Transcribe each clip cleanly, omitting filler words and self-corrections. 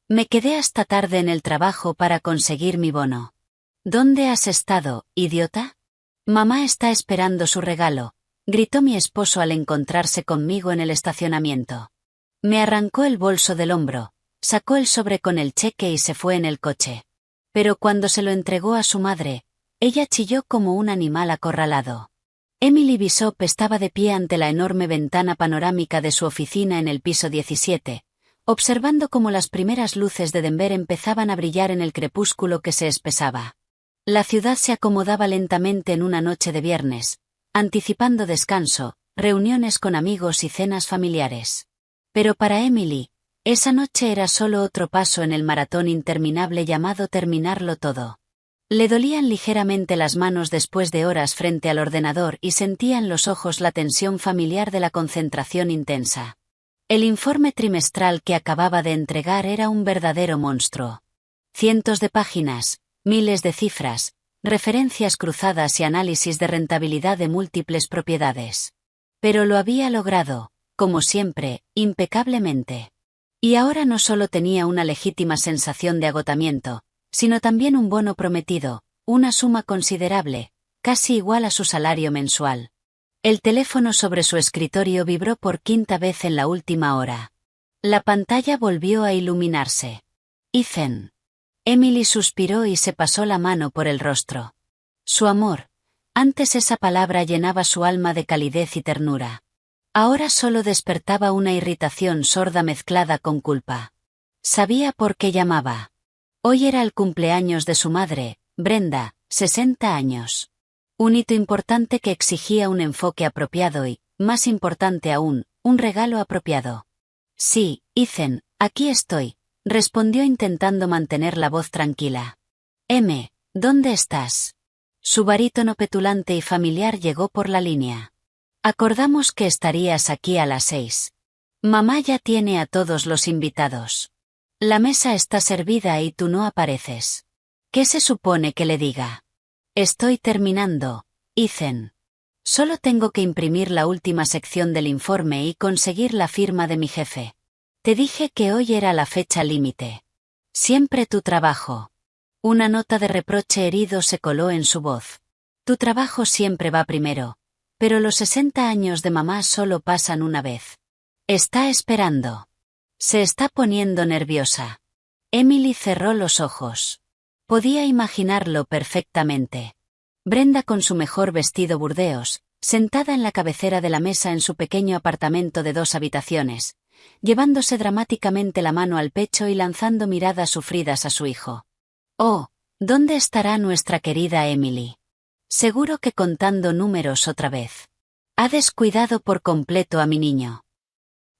Me quedé hasta tarde en el trabajo para conseguir mi bono. ¿Dónde has estado, idiota? Mamá está esperando su regalo, gritó mi esposo al encontrarse conmigo en el estacionamiento. Me arrancó el bolso del hombro, sacó el sobre con el cheque y se fue en el coche. Pero cuando se lo entregó a su madre, ella chilló como un animal acorralado. Emily Bishop estaba de pie ante la enorme ventana panorámica de su oficina en el piso 17, observando cómo las primeras luces de Denver empezaban a brillar en el crepúsculo que se espesaba. La ciudad se acomodaba lentamente en una noche de viernes, anticipando descanso, reuniones con amigos y cenas familiares. Pero para Emily, esa noche era solo otro paso en el maratón interminable llamado terminarlo todo. Le dolían ligeramente las manos después de horas frente al ordenador y sentía en los ojos la tensión familiar de la concentración intensa. El informe trimestral que acababa de entregar era un verdadero monstruo. Cientos de páginas, miles de cifras, referencias cruzadas y análisis de rentabilidad de múltiples propiedades. Pero lo había logrado, como siempre, impecablemente. Y ahora no solo tenía una legítima sensación de agotamiento, sino también un bono prometido, una suma considerable, casi igual a su salario mensual. El teléfono sobre su escritorio vibró por quinta vez en la última hora. La pantalla volvió a iluminarse. Ethan. Emily suspiró y se pasó la mano por el rostro. Su amor. Antes esa palabra llenaba su alma de calidez y ternura. Ahora solo despertaba una irritación sorda mezclada con culpa. Sabía por qué llamaba. Hoy era el cumpleaños de su madre, Brenda, 60 años. Un hito importante que exigía un enfoque apropiado y, más importante aún, un regalo apropiado. Sí, Ethan, aquí estoy, respondió intentando mantener la voz tranquila. ¿Dónde estás? Su barítono petulante y familiar llegó por la línea. Acordamos que estarías aquí a las 6. Mamá ya tiene a todos los invitados. La mesa está servida y tú no apareces. ¿Qué se supone que le diga? Estoy terminando, Ethan. Solo tengo que imprimir la última sección del informe y conseguir la firma de mi jefe. Te dije que hoy era la fecha límite. Siempre tu trabajo. Una nota de reproche herido se coló en su voz. Tu trabajo siempre va primero, pero los 60 años de mamá solo pasan una vez. Está esperando. Se está poniendo nerviosa. Emily cerró los ojos. Podía imaginarlo perfectamente. Brenda con su mejor vestido burdeos, sentada en la cabecera de la mesa en su pequeño apartamento de 2 habitaciones, llevándose dramáticamente la mano al pecho y lanzando miradas sufridas a su hijo. Oh, ¿dónde estará nuestra querida Emily? Seguro que contando números otra vez. Ha descuidado por completo a mi niño.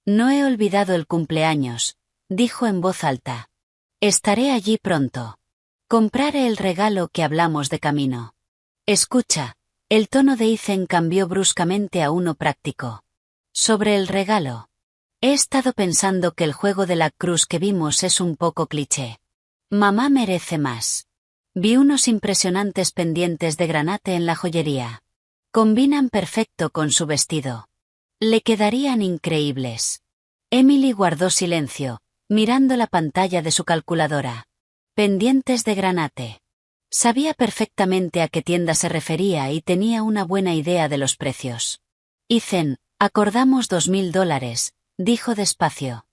No he olvidado el cumpleaños, dijo en voz alta. Estaré allí pronto. Compraré el regalo que hablamos de camino. Escucha, el tono de Ethan cambió bruscamente a uno práctico. Sobre el regalo. He estado pensando que el juego de la cruz que vimos es un poco cliché. Mamá merece más. Vi unos impresionantes pendientes de granate en la joyería. Combinan perfecto con su vestido. Le quedarían increíbles. Emily guardó silencio, mirando la pantalla de su calculadora. Pendientes de granate. Sabía perfectamente a qué tienda se refería y tenía una buena idea de los precios. Ethan, acordamos $2.000, dijo despacio.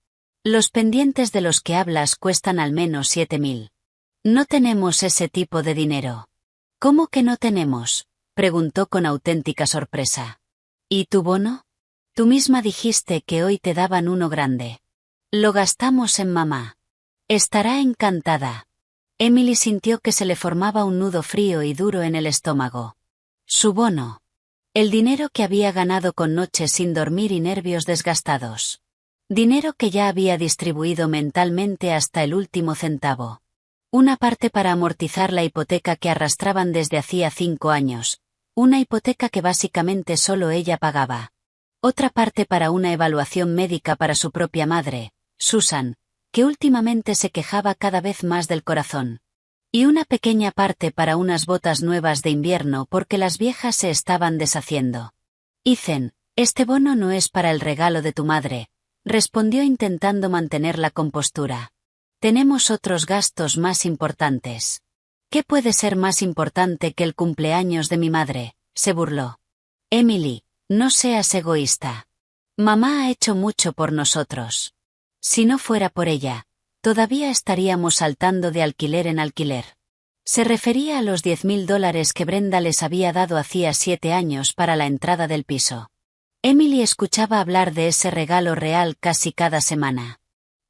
Los pendientes de los que hablas cuestan al menos 7.000. No tenemos ese tipo de dinero. ¿Cómo que no tenemos? Preguntó con auténtica sorpresa. ¿Y tu bono? Tú misma dijiste que hoy te daban uno grande. Lo gastamos en mamá. Estará encantada. Emily sintió que se le formaba un nudo frío y duro en el estómago. Su bono. El dinero que había ganado con noches sin dormir y nervios desgastados. Dinero que ya había distribuido mentalmente hasta el último centavo. Una parte para amortizar la hipoteca que arrastraban desde hacía 5 años. Una hipoteca que básicamente solo ella pagaba. Otra parte para una evaluación médica para su propia madre, Susan, que últimamente se quejaba cada vez más del corazón. Y una pequeña parte para unas botas nuevas de invierno porque las viejas se estaban deshaciendo. Ethan, este bono no es para el regalo de tu madre, respondió intentando mantener la compostura. Tenemos otros gastos más importantes. ¿Qué puede ser más importante que el cumpleaños de mi madre?, se burló. Emily, no seas egoísta. Mamá ha hecho mucho por nosotros. Si no fuera por ella, todavía estaríamos saltando de alquiler en alquiler. Se refería a los $10,000 que Brenda les había dado hacía 7 años para la entrada del piso. Emily escuchaba hablar de ese regalo real casi cada semana.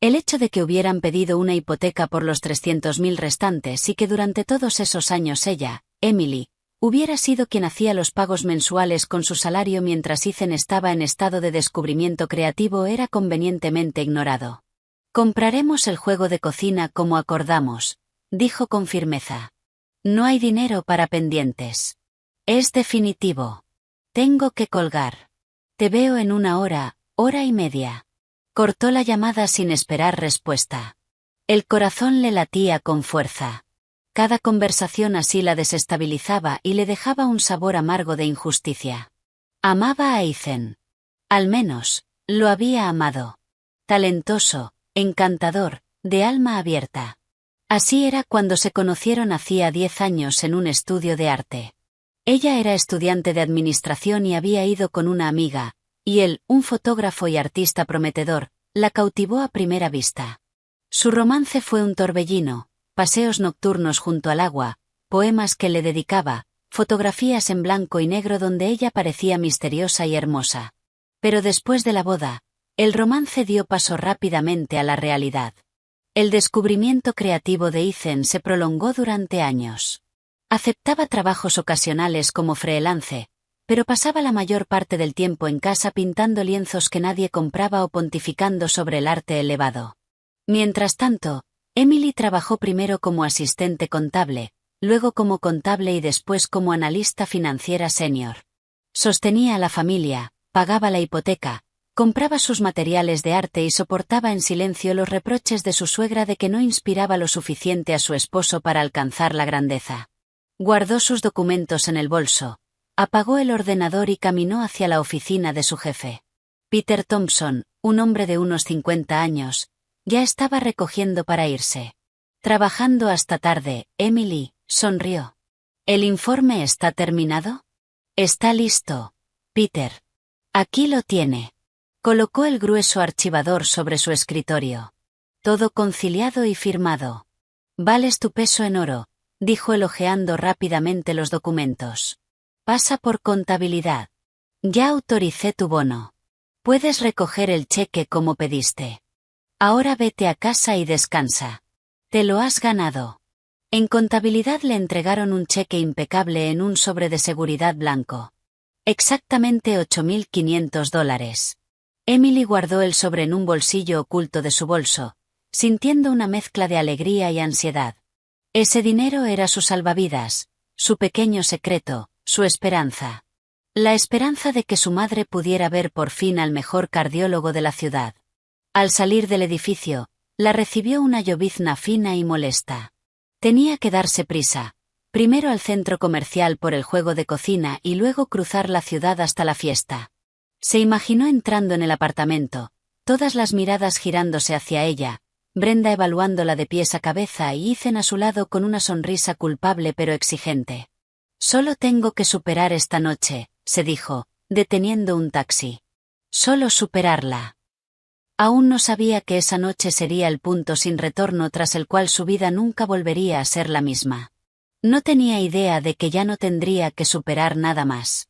El hecho de que hubieran pedido una hipoteca por los 300,000 restantes y que durante todos esos años ella, Emily, hubiera sido quien hacía los pagos mensuales con su salario mientras Ethan estaba en estado de descubrimiento creativo era convenientemente ignorado. Compraremos el juego de cocina como acordamos, dijo con firmeza. No hay dinero para pendientes. Es definitivo. Tengo que colgar. Te veo en 1 hora, hora y media. Cortó la llamada sin esperar respuesta. El corazón le latía con fuerza. Cada conversación así la desestabilizaba y le dejaba un sabor amargo de injusticia. Amaba a Ethan. Al menos, lo había amado. Talentoso, encantador, de alma abierta. Así era cuando se conocieron hacía 10 años en un estudio de arte. Ella era estudiante de administración y había ido con una amiga, y él, un fotógrafo y artista prometedor, la cautivó a primera vista. Su romance fue un torbellino, paseos nocturnos junto al agua, poemas que le dedicaba, fotografías en blanco y negro donde ella parecía misteriosa y hermosa. Pero después de la boda, el romance dio paso rápidamente a la realidad. El descubrimiento creativo de Ethan se prolongó durante años. Aceptaba trabajos ocasionales como freelance, pero pasaba la mayor parte del tiempo en casa pintando lienzos que nadie compraba o pontificando sobre el arte elevado. Mientras tanto, Emily trabajó primero como asistente contable, luego como contable y después como analista financiera senior. Sostenía a la familia, pagaba la hipoteca, compraba sus materiales de arte y soportaba en silencio los reproches de su suegra de que no inspiraba lo suficiente a su esposo para alcanzar la grandeza. Guardó sus documentos en el bolso, apagó el ordenador y caminó hacia la oficina de su jefe. Peter Thompson, un hombre de unos 50 años, ya estaba recogiendo para irse. Trabajando hasta tarde, Emily sonrió. ¿El informe está terminado? Está listo, Peter. Aquí lo tiene. Colocó el grueso archivador sobre su escritorio. Todo conciliado y firmado. Vales tu peso en oro, dijo elogiando rápidamente los documentos. Pasa por contabilidad. Ya autoricé tu bono. Puedes recoger el cheque como pediste. Ahora vete a casa y descansa. Te lo has ganado. En contabilidad le entregaron un cheque impecable en un sobre de seguridad blanco. Exactamente $8,500. Emily guardó el sobre en un bolsillo oculto de su bolso, sintiendo una mezcla de alegría y ansiedad. Ese dinero era su salvavidas, su pequeño secreto, su esperanza. La esperanza de que su madre pudiera ver por fin al mejor cardiólogo de la ciudad. Al salir del edificio, la recibió una llovizna fina y molesta. Tenía que darse prisa, primero al centro comercial por el juego de cocina y luego cruzar la ciudad hasta la fiesta. Se imaginó entrando en el apartamento, todas las miradas girándose hacia ella, Brenda evaluándola de pies a cabeza y Ethan a su lado con una sonrisa culpable pero exigente. Solo tengo que superar esta noche, se dijo, deteniendo un taxi. Solo superarla. Aún no sabía que esa noche sería el punto sin retorno tras el cual su vida nunca volvería a ser la misma. No tenía idea de que ya no tendría que superar nada más.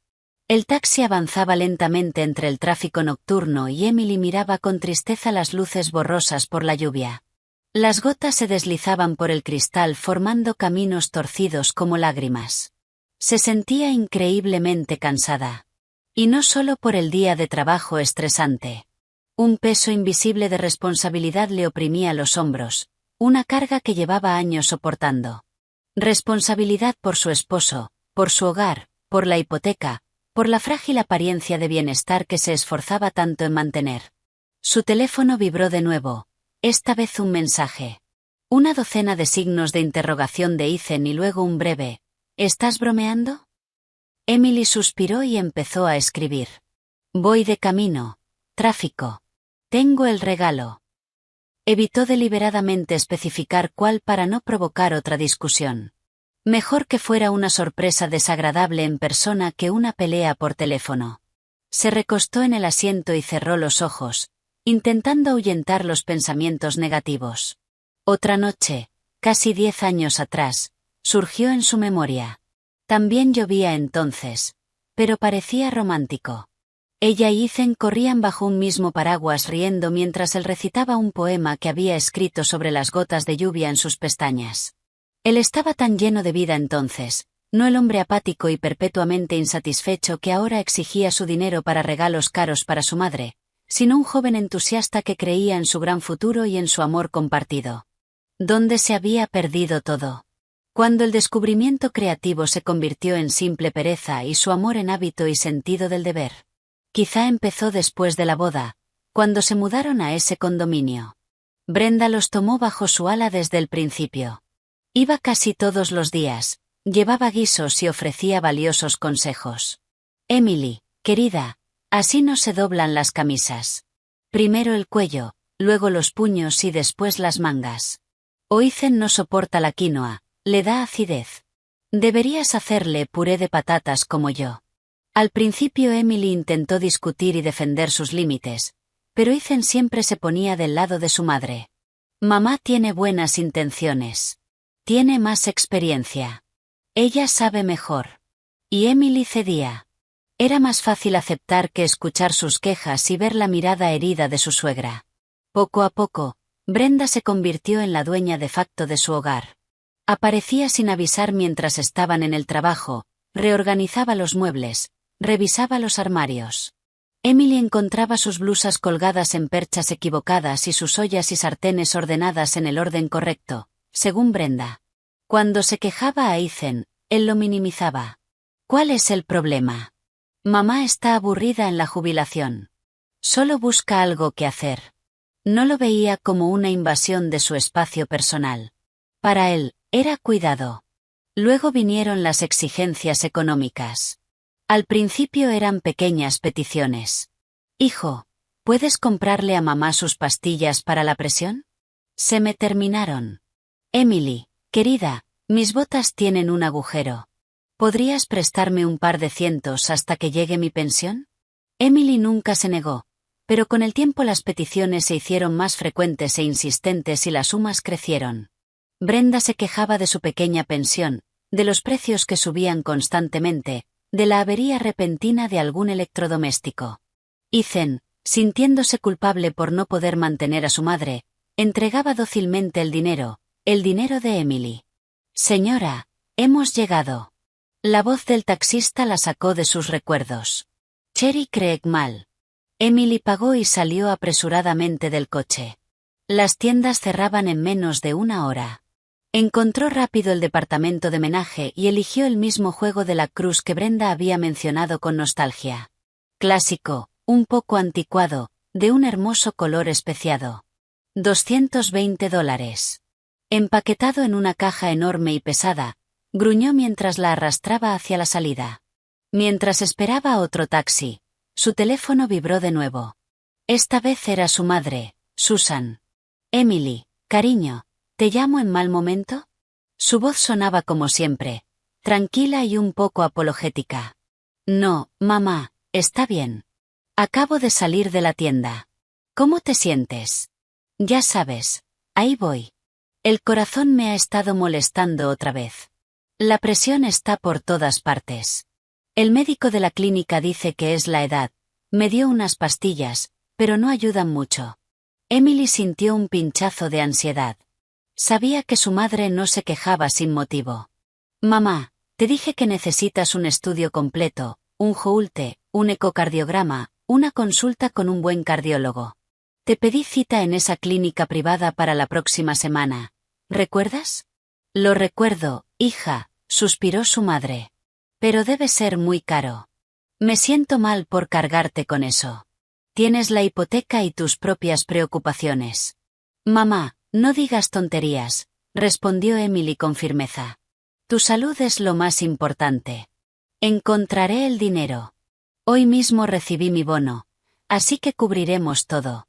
El taxi avanzaba lentamente entre el tráfico nocturno y Emily miraba con tristeza las luces borrosas por la lluvia. Las gotas se deslizaban por el cristal formando caminos torcidos como lágrimas. Se sentía increíblemente cansada. Y no solo por el día de trabajo estresante. Un peso invisible de responsabilidad le oprimía los hombros, una carga que llevaba años soportando. Responsabilidad por su esposo, por su hogar, por la hipoteca, por la frágil apariencia de bienestar que se esforzaba tanto en mantener. Su teléfono vibró de nuevo, esta vez un mensaje. Una docena de signos de interrogación de Ethan y luego un breve, ¿estás bromeando? Emily suspiró y empezó a escribir. Voy de camino. Tráfico. Tengo el regalo. Evitó deliberadamente especificar cuál para no provocar otra discusión. Mejor que fuera una sorpresa desagradable en persona que una pelea por teléfono. Se recostó en el asiento y cerró los ojos, intentando ahuyentar los pensamientos negativos. Otra noche, casi 10 años atrás, surgió en su memoria. También llovía entonces, pero parecía romántico. Ella y Ethan corrían bajo un mismo paraguas riendo mientras él recitaba un poema que había escrito sobre las gotas de lluvia en sus pestañas. Él estaba tan lleno de vida entonces, no el hombre apático y perpetuamente insatisfecho que ahora exigía su dinero para regalos caros para su madre, sino un joven entusiasta que creía en su gran futuro y en su amor compartido. ¿Dónde se había perdido todo? Cuando el descubrimiento creativo se convirtió en simple pereza y su amor en hábito y sentido del deber. Quizá empezó después de la boda, cuando se mudaron a ese condominio. Brenda los tomó bajo su ala desde el principio. Iba casi todos los días, llevaba guisos y ofrecía valiosos consejos. Emily, querida, así no se doblan las camisas. Primero el cuello, luego los puños y después las mangas. Ethan no soporta la quinoa, le da acidez. Deberías hacerle puré de patatas como yo. Al principio Emily intentó discutir y defender sus límites, pero Ethan siempre se ponía del lado de su madre. Mamá tiene buenas intenciones. Tiene más experiencia. Ella sabe mejor. Y Emily cedía. Era más fácil aceptar que escuchar sus quejas y ver la mirada herida de su suegra. Poco a poco, Brenda se convirtió en la dueña de facto de su hogar. Aparecía sin avisar mientras estaban en el trabajo, reorganizaba los muebles, revisaba los armarios. Emily encontraba sus blusas colgadas en perchas equivocadas y sus ollas y sartenes ordenadas en el orden correcto, según Brenda. Cuando se quejaba a Ethan, él lo minimizaba. ¿Cuál es el problema? Mamá está aburrida en la jubilación. Solo busca algo que hacer. No lo veía como una invasión de su espacio personal. Para él, era cuidado. Luego vinieron las exigencias económicas. Al principio eran pequeñas peticiones. Hijo, ¿puedes comprarle a mamá sus pastillas para la presión? Se me terminaron. Emily, querida, mis botas tienen un agujero. ¿Podrías prestarme un par de cientos hasta que llegue mi pensión? Emily nunca se negó, pero con el tiempo las peticiones se hicieron más frecuentes e insistentes y las sumas crecieron. Brenda se quejaba de su pequeña pensión, de los precios que subían constantemente, de la avería repentina de algún electrodoméstico. Ethan, sintiéndose culpable por no poder mantener a su madre, entregaba dócilmente el dinero de Emily. Señora, hemos llegado. La voz del taxista la sacó de sus recuerdos. Cherry Craig Mall. Emily pagó y salió apresuradamente del coche. Las tiendas cerraban en menos de una hora. Encontró rápido el departamento de menaje y eligió el mismo juego de la cruz que Brenda había mencionado con nostalgia. Clásico, un poco anticuado, de un hermoso color especiado. $220. Empaquetado en una caja enorme y pesada, gruñó mientras la arrastraba hacia la salida. Mientras esperaba otro taxi, su teléfono vibró de nuevo. Esta vez era su madre, Susan. Emily, cariño, ¿te llamo en mal momento? Su voz sonaba como siempre, tranquila y un poco apologética. No, mamá, está bien. Acabo de salir de la tienda. ¿Cómo te sientes? Ya sabes, ahí voy. El corazón me ha estado molestando otra vez. La presión está por todas partes. El médico de la clínica dice que es la edad. Me dio unas pastillas, pero no ayudan mucho. Emily sintió un pinchazo de ansiedad. Sabía que su madre no se quejaba sin motivo. Mamá, te dije que necesitas un estudio completo, un Holter, un ecocardiograma, una consulta con un buen cardiólogo. Te pedí cita en esa clínica privada para la próxima semana. ¿Recuerdas? Lo recuerdo, hija, suspiró su madre. Pero debe ser muy caro. Me siento mal por cargarte con eso. Tienes la hipoteca y tus propias preocupaciones. Mamá, no digas tonterías, respondió Emily con firmeza. Tu salud es lo más importante. Encontraré el dinero. Hoy mismo recibí mi bono, así que cubriremos todo.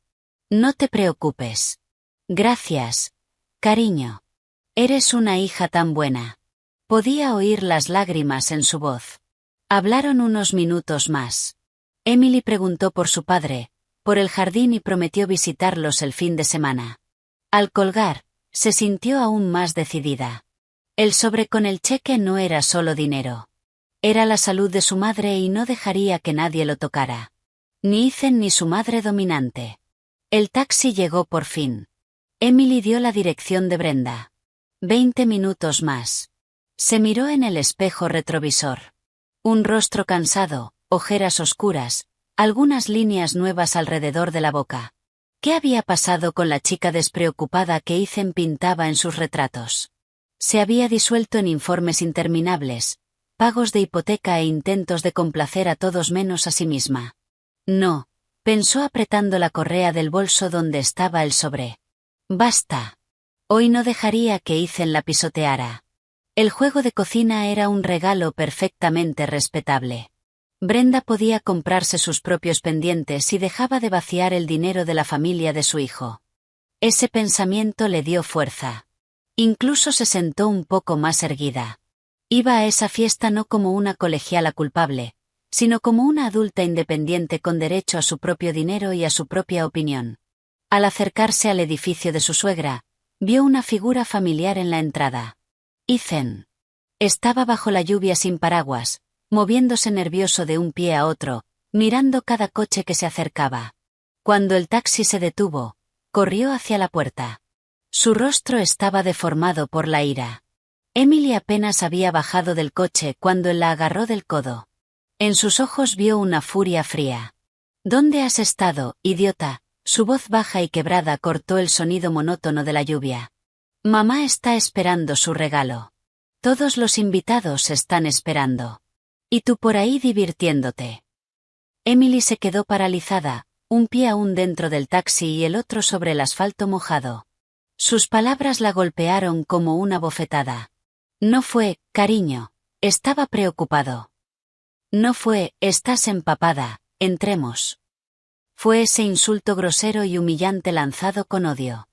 No te preocupes. Gracias, cariño. Eres una hija tan buena. Podía oír las lágrimas en su voz. Hablaron unos minutos más. Emily preguntó por su padre, por el jardín y prometió visitarlos el fin de semana. Al colgar, se sintió aún más decidida. El sobre con el cheque no era solo dinero. Era la salud de su madre y no dejaría que nadie lo tocara. Ni Ethan ni su madre dominante. El taxi llegó por fin. Emily dio la dirección de Brenda. 20 minutos más. Se miró en el espejo retrovisor. Un rostro cansado, ojeras oscuras, algunas líneas nuevas alrededor de la boca. ¿Qué había pasado con la chica despreocupada que Ethan pintaba en sus retratos? Se había disuelto en informes interminables, pagos de hipoteca e intentos de complacer a todos menos a sí misma. No, pensó apretando la correa del bolso donde estaba el sobre. Basta. Hoy no dejaría que Ethan la pisoteara. El juego de cocina era un regalo perfectamente respetable. Brenda podía comprarse sus propios pendientes y dejaba de vaciar el dinero de la familia de su hijo. Ese pensamiento le dio fuerza. Incluso se sentó un poco más erguida. Iba a esa fiesta no como una colegiala culpable, sino como una adulta independiente con derecho a su propio dinero y a su propia opinión. Al acercarse al edificio de su suegra, vio una figura familiar en la entrada. Ethan. Estaba bajo la lluvia sin paraguas, moviéndose nervioso de un pie a otro, mirando cada coche que se acercaba. Cuando el taxi se detuvo, corrió hacia la puerta. Su rostro estaba deformado por la ira. Emily apenas había bajado del coche cuando él la agarró del codo. En sus ojos vio una furia fría. ¿Dónde has estado, idiota? Su voz baja y quebrada cortó el sonido monótono de la lluvia. Mamá está esperando su regalo. Todos los invitados están esperando. Y tú por ahí divirtiéndote. Emily se quedó paralizada, un pie aún dentro del taxi y el otro sobre el asfalto mojado. Sus palabras la golpearon como una bofetada. No fue, cariño, estaba preocupado. No fue, estás empapada, entremos. Fue ese insulto grosero y humillante lanzado con odio.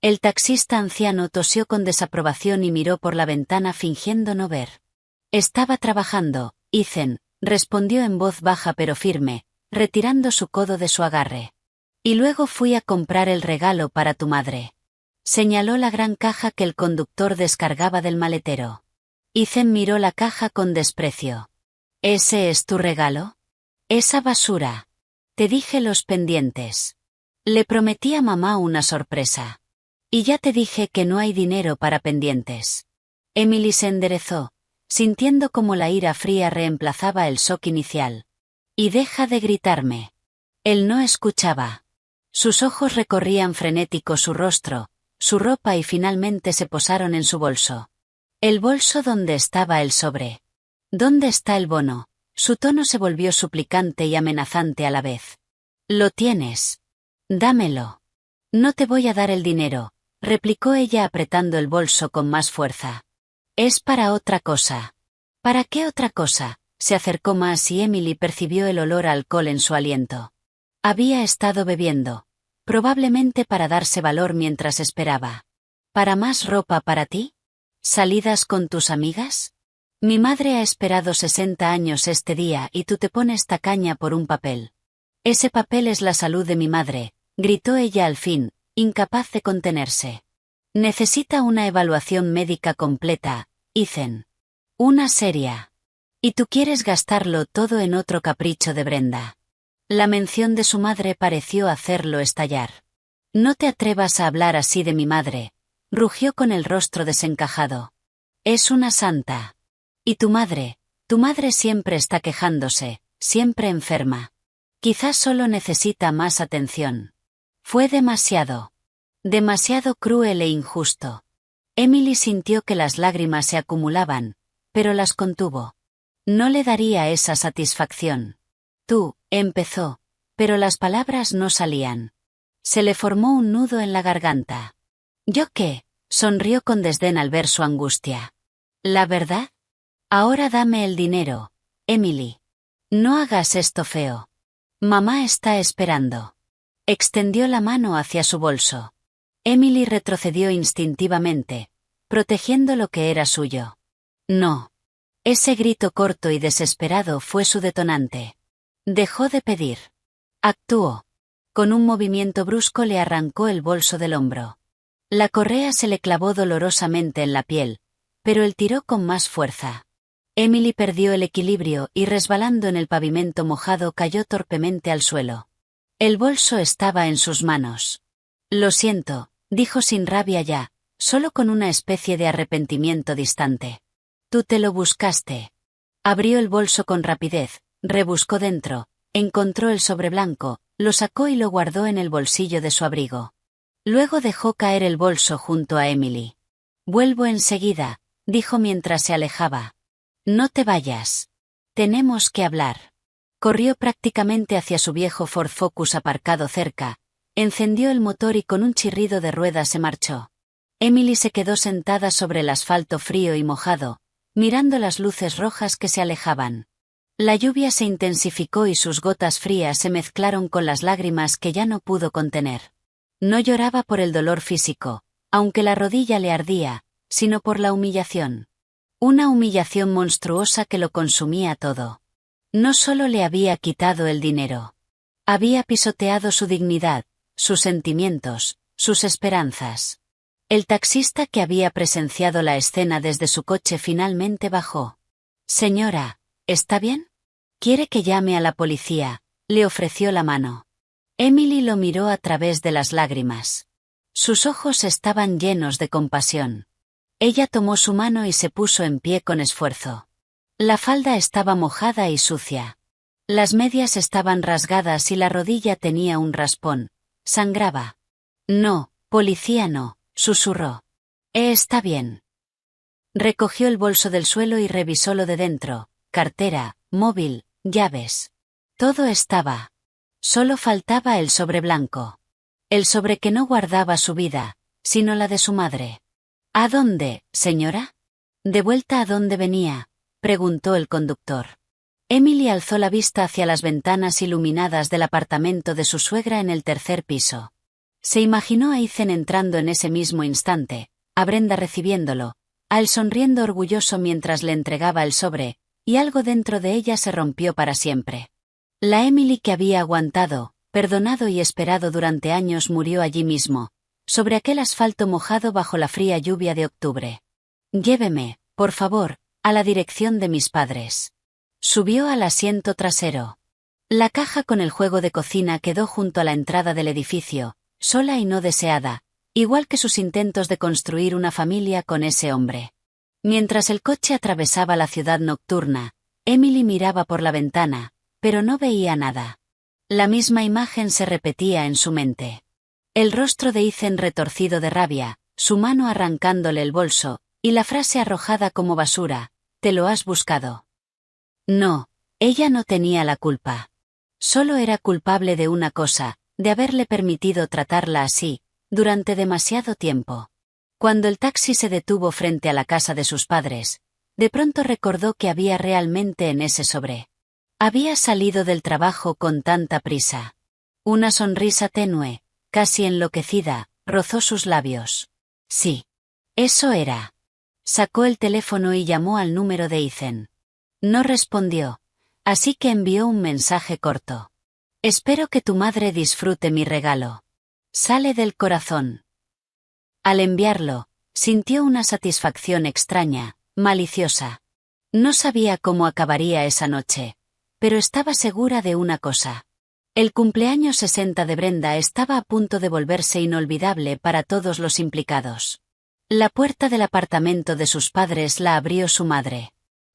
El taxista anciano tosió con desaprobación y miró por la ventana fingiendo no ver. Estaba trabajando, Ethan, respondió en voz baja pero firme, retirando su codo de su agarre. Y luego fui a comprar el regalo para tu madre. Señaló la gran caja que el conductor descargaba del maletero. Ethan miró la caja con desprecio. ¿Ese es tu regalo? Esa basura. Te dije los pendientes. Le prometí a mamá una sorpresa. Y ya te dije que no hay dinero para pendientes. Emily se enderezó, sintiendo como la ira fría reemplazaba el shock inicial. Y deja de gritarme. Él no escuchaba. Sus ojos recorrían frenético su rostro, su ropa y finalmente se posaron en su bolso. El bolso donde estaba el sobre. ¿Dónde está el bono? Su tono se volvió suplicante y amenazante a la vez. Lo tienes. Dámelo. No te voy a dar el dinero, replicó ella apretando el bolso con más fuerza. Es para otra cosa. ¿Para qué otra cosa? Se acercó más y Emily percibió el olor a alcohol en su aliento. Había estado bebiendo, probablemente para darse valor mientras esperaba. ¿Para más ropa para ti? ¿Salidas con tus amigas? Mi madre ha esperado 60 años este día y tú te pones tacaña por un papel. Ese papel es la salud de mi madre, gritó ella al fin, incapaz de contenerse. Necesita una evaluación médica completa, Ethan. Una seria. Y tú quieres gastarlo todo en otro capricho de Brenda. La mención de su madre pareció hacerlo estallar. No te atrevas a hablar así de mi madre, rugió con el rostro desencajado. Es una santa. Y tu madre siempre está quejándose, siempre enferma. Quizás solo necesita más atención. Fue demasiado cruel e injusto. Emily sintió que las lágrimas se acumulaban, pero las contuvo. No le daría esa satisfacción. Tú, empezó, pero las palabras no salían. Se le formó un nudo en la garganta. ¿Yo qué? Sonrió con desdén al ver su angustia. ¿La verdad? Ahora dame el dinero, Emily. No hagas esto feo. Mamá está esperando. Extendió la mano hacia su bolso. Emily retrocedió instintivamente, protegiendo lo que era suyo. No. Ese grito corto y desesperado fue su detonante. Dejó de pedir. Actuó. Con un movimiento brusco le arrancó el bolso del hombro. La correa se le clavó dolorosamente en la piel, pero él tiró con más fuerza. Emily perdió el equilibrio y resbalando en el pavimento mojado cayó torpemente al suelo. El bolso estaba en sus manos. Lo siento, dijo sin rabia ya, solo con una especie de arrepentimiento distante. Tú te lo buscaste. Abrió el bolso con rapidez, rebuscó dentro, encontró el sobre blanco, lo sacó y lo guardó en el bolsillo de su abrigo. Luego dejó caer el bolso junto a Emily. Vuelvo enseguida, dijo mientras se alejaba. No te vayas. Tenemos que hablar. Corrió prácticamente hacia su viejo Ford Focus aparcado cerca, encendió el motor y con un chirrido de ruedas se marchó. Emily se quedó sentada sobre el asfalto frío y mojado, mirando las luces rojas que se alejaban. La lluvia se intensificó y sus gotas frías se mezclaron con las lágrimas que ya no pudo contener. No lloraba por el dolor físico, aunque la rodilla le ardía, sino por la humillación. Una humillación monstruosa que lo consumía todo. No solo le había quitado el dinero. Había pisoteado su dignidad, sus sentimientos, sus esperanzas. El taxista que había presenciado la escena desde su coche finalmente bajó. Señora, ¿está bien? ¿Quiere que llame a la policía? Le ofreció la mano. Emily lo miró a través de las lágrimas. Sus ojos estaban llenos de compasión. Ella tomó su mano y se puso en pie con esfuerzo. La falda estaba mojada y sucia. Las medias estaban rasgadas y la rodilla tenía un raspón. Sangraba. No, policía no, susurró. Está bien. Recogió el bolso del suelo y revisó lo de dentro, cartera, móvil, llaves. Todo estaba. Solo faltaba el sobre blanco. El sobre que no guardaba su vida, sino la de su madre. ¿A dónde, señora? ¿De vuelta a dónde venía?, preguntó el conductor. Emily alzó la vista hacia las ventanas iluminadas del apartamento de su suegra en el tercer piso. Se imaginó a Ethan entrando en ese mismo instante, a Brenda recibiéndolo, a él sonriendo orgulloso mientras le entregaba el sobre, y algo dentro de ella se rompió para siempre. La Emily que había aguantado, perdonado y esperado durante años murió allí mismo, sobre aquel asfalto mojado bajo la fría lluvia de octubre. Lléveme, por favor, a la dirección de mis padres. Subió al asiento trasero. La caja con el juego de cocina quedó junto a la entrada del edificio, sola y no deseada, igual que sus intentos de construir una familia con ese hombre. Mientras el coche atravesaba la ciudad nocturna, Emily miraba por la ventana, pero no veía nada. La misma imagen se repetía en su mente. El rostro de Ethan retorcido de rabia, su mano arrancándole el bolso, y la frase arrojada como basura, «¿Te lo has buscado?» No, ella no tenía la culpa. Solo era culpable de una cosa, de haberle permitido tratarla así, durante demasiado tiempo. Cuando el taxi se detuvo frente a la casa de sus padres, de pronto recordó que había realmente en ese sobre. Había salido del trabajo con tanta prisa. Una sonrisa tenue, casi enloquecida, rozó sus labios. Sí. Eso era. Sacó el teléfono y llamó al número de Ethan. No respondió, así que envió un mensaje corto. Espero que tu madre disfrute mi regalo. Sale del corazón. Al enviarlo, sintió una satisfacción extraña, maliciosa. No sabía cómo acabaría esa noche, pero estaba segura de una cosa. El cumpleaños 60 de Brenda estaba a punto de volverse inolvidable para todos los implicados. La puerta del apartamento de sus padres la abrió su madre.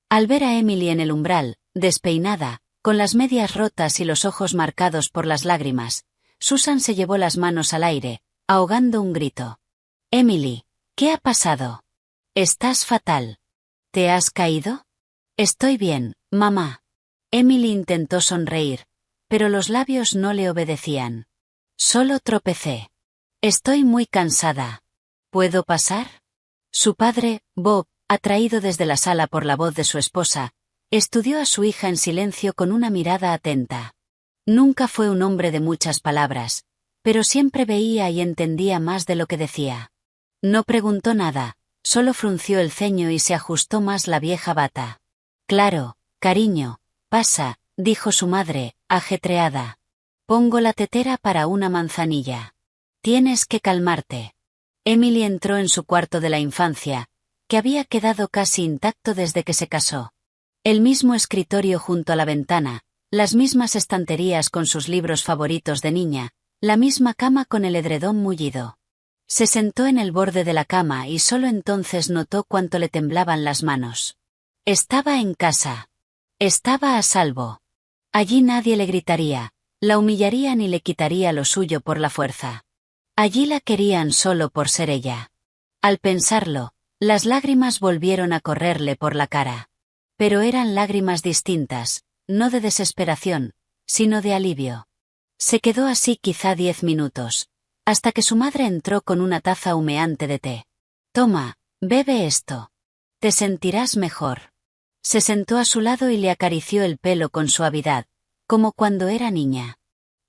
Al ver a Emily en el umbral, despeinada, con las medias rotas y los ojos marcados por las lágrimas, Susan se llevó las manos al aire, ahogando un grito. «Emily, ¿qué ha pasado? Estás fatal. ¿Te has caído?» «Estoy bien, mamá». Emily intentó sonreír, pero los labios no le obedecían. «Solo tropecé. Estoy muy cansada. ¿Puedo pasar?» Su padre, Bob, atraído desde la sala por la voz de su esposa, estudió a su hija en silencio con una mirada atenta. Nunca fue un hombre de muchas palabras, pero siempre veía y entendía más de lo que decía. No preguntó nada, solo frunció el ceño y se ajustó más la vieja bata. Claro, cariño, pasa, dijo su madre, ajetreada. Pongo la tetera para una manzanilla. Tienes que calmarte. Emily entró en su cuarto de la infancia, que había quedado casi intacto desde que se casó. El mismo escritorio junto a la ventana, las mismas estanterías con sus libros favoritos de niña, la misma cama con el edredón mullido. Se sentó en el borde de la cama y solo entonces notó cuánto le temblaban las manos. Estaba en casa. Estaba a salvo. Allí nadie le gritaría, la humillaría ni le quitaría lo suyo por la fuerza. Allí la querían solo por ser ella. Al pensarlo, las lágrimas volvieron a correrle por la cara. Pero eran lágrimas distintas, no de desesperación, sino de alivio. Se quedó así quizá 10 minutos, hasta que su madre entró con una taza humeante de té. Toma, bebe esto. Te sentirás mejor. Se sentó a su lado y le acarició el pelo con suavidad, como cuando era niña.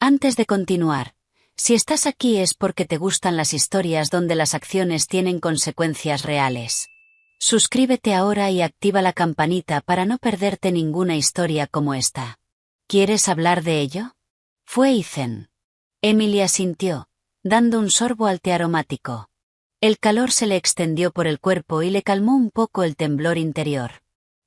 Antes de continuar, si estás aquí es porque te gustan las historias donde las acciones tienen consecuencias reales. Suscríbete ahora y activa la campanita para no perderte ninguna historia como esta. ¿Quieres hablar de ello? Fue Ethan. Emily asintió, dando un sorbo al té aromático. El calor se le extendió por el cuerpo y le calmó un poco el temblor interior.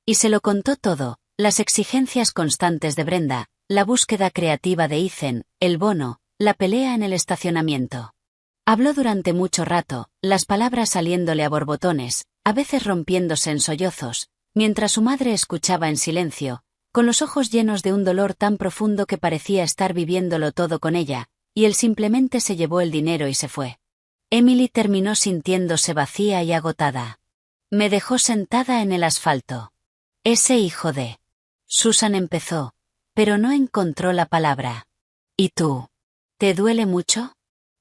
Y se lo contó todo, las exigencias constantes de Brenda, la búsqueda creativa de Ethan, el bono, la pelea en el estacionamiento. Habló durante mucho rato, las palabras saliéndole a borbotones, a veces rompiéndose en sollozos, mientras su madre escuchaba en silencio, con los ojos llenos de un dolor tan profundo que parecía estar viviéndolo todo con ella, y él simplemente se llevó el dinero y se fue. Emily terminó sintiéndose vacía y agotada. Me dejó sentada en el asfalto. Ese hijo de... Susan empezó, pero no encontró la palabra. ¿Y tú? ¿Te duele mucho?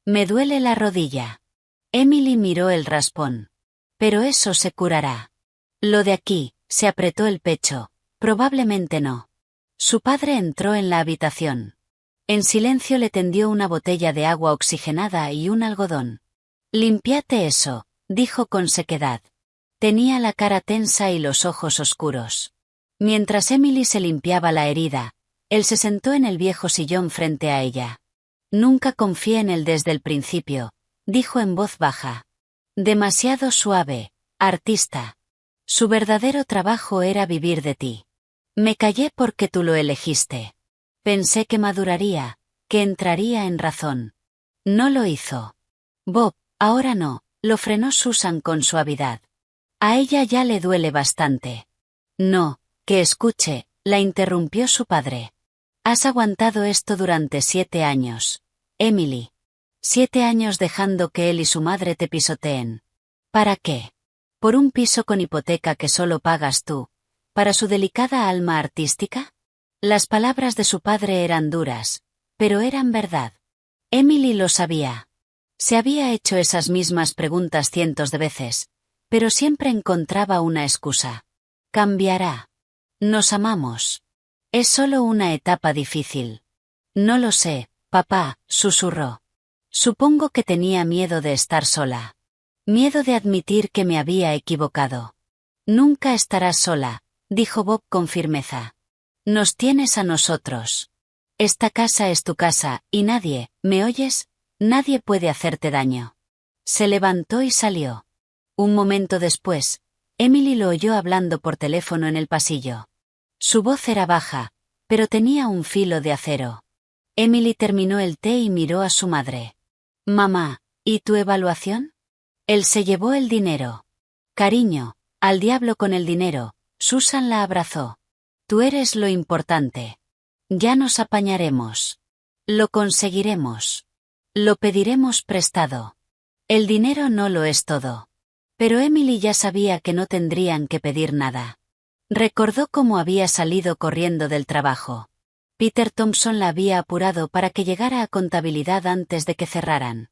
Me duele la rodilla. Emily miró el raspón. Pero eso se curará. Lo de aquí, se apretó el pecho, probablemente no. Su padre entró en la habitación. En silencio le tendió una botella de agua oxigenada y un algodón. Limpiate eso, dijo con sequedad. Tenía la cara tensa y los ojos oscuros. Mientras Emily se limpiaba la herida, él se sentó en el viejo sillón frente a ella. Nunca confié en él desde el principio, dijo en voz baja. Demasiado suave, artista. Su verdadero trabajo era vivir de ti. Me callé porque tú lo elegiste. Pensé que maduraría, que entraría en razón. No lo hizo. Bob, ahora no, lo frenó Susan con suavidad. A ella ya le duele bastante. No, que escuche, la interrumpió su padre. Has aguantado esto durante 7 años, Emily. 7 años dejando que él y su madre te pisoteen. ¿Para qué? ¿Por un piso con hipoteca que solo pagas tú? ¿Para su delicada alma artística? Las palabras de su padre eran duras, pero eran verdad. Emily lo sabía. Se había hecho esas mismas preguntas cientos de veces, pero siempre encontraba una excusa. Cambiará. Nos amamos. Es solo una etapa difícil. No lo sé, papá, susurró. Supongo que tenía miedo de estar sola. Miedo de admitir que me había equivocado. Nunca estarás sola, dijo Bob con firmeza. Nos tienes a nosotros. Esta casa es tu casa, y nadie, ¿me oyes? Nadie puede hacerte daño. Se levantó y salió. Un momento después, Emily lo oyó hablando por teléfono en el pasillo. Su voz era baja, pero tenía un filo de acero. Emily terminó el té y miró a su madre. Mamá, ¿y tu evaluación? Él se llevó el dinero. Cariño, al diablo con el dinero, Susan la abrazó. Tú eres lo importante. Ya nos apañaremos. Lo conseguiremos. Lo pediremos prestado. El dinero no lo es todo. Pero Emily ya sabía que no tendrían que pedir nada. Recordó cómo había salido corriendo del trabajo. Peter Thompson la había apurado para que llegara a contabilidad antes de que cerraran.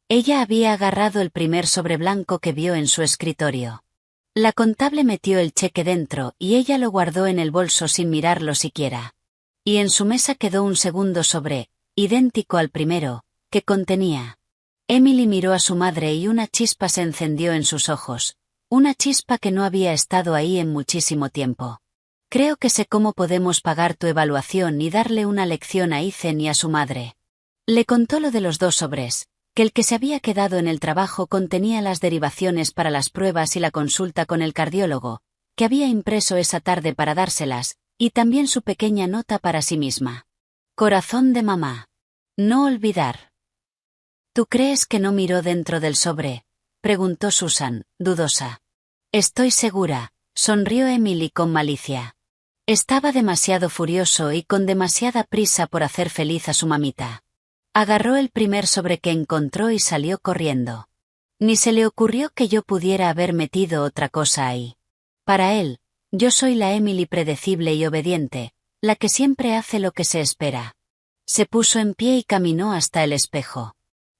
Ella había agarrado el primer sobre blanco que vio en su escritorio. La contable metió el cheque dentro y ella lo guardó en el bolso sin mirarlo siquiera. Y en su mesa quedó un segundo sobre, idéntico al primero, ¿Qué contenía? Emily miró a su madre y una chispa se encendió en sus ojos, una chispa que no había estado ahí en muchísimo tiempo. Creo que sé cómo podemos pagar tu evaluación y darle una lección a Ethan y a su madre. Le contó lo de los 2 sobres, que el que se había quedado en el trabajo contenía las derivaciones para las pruebas y la consulta con el cardiólogo, que había impreso esa tarde para dárselas, y también su pequeña nota para sí misma. Corazón de mamá. No olvidar. ¿Tú crees que no miró dentro del sobre?, preguntó Susan, dudosa. Estoy segura, sonrió Emily con malicia. Estaba demasiado furioso y con demasiada prisa por hacer feliz a su mamita. Agarró el primer sobre que encontró y salió corriendo. Ni se le ocurrió que yo pudiera haber metido otra cosa ahí. Para él, yo soy la Emily predecible y obediente, la que siempre hace lo que se espera. Se puso en pie y caminó hasta el espejo.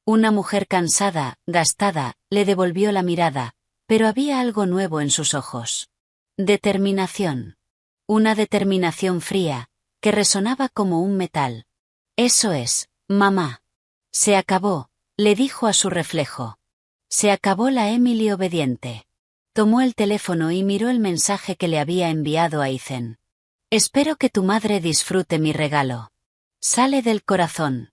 Una mujer cansada, gastada, le devolvió la mirada, pero había algo nuevo en sus ojos. Determinación. Una determinación fría, que resonaba como un metal. Eso es, mamá. Se acabó, le dijo a su reflejo. Se acabó la Emily obediente. Tomó el teléfono y miró el mensaje que le había enviado a Ethan. Espero que tu madre disfrute mi regalo. Sale del corazón.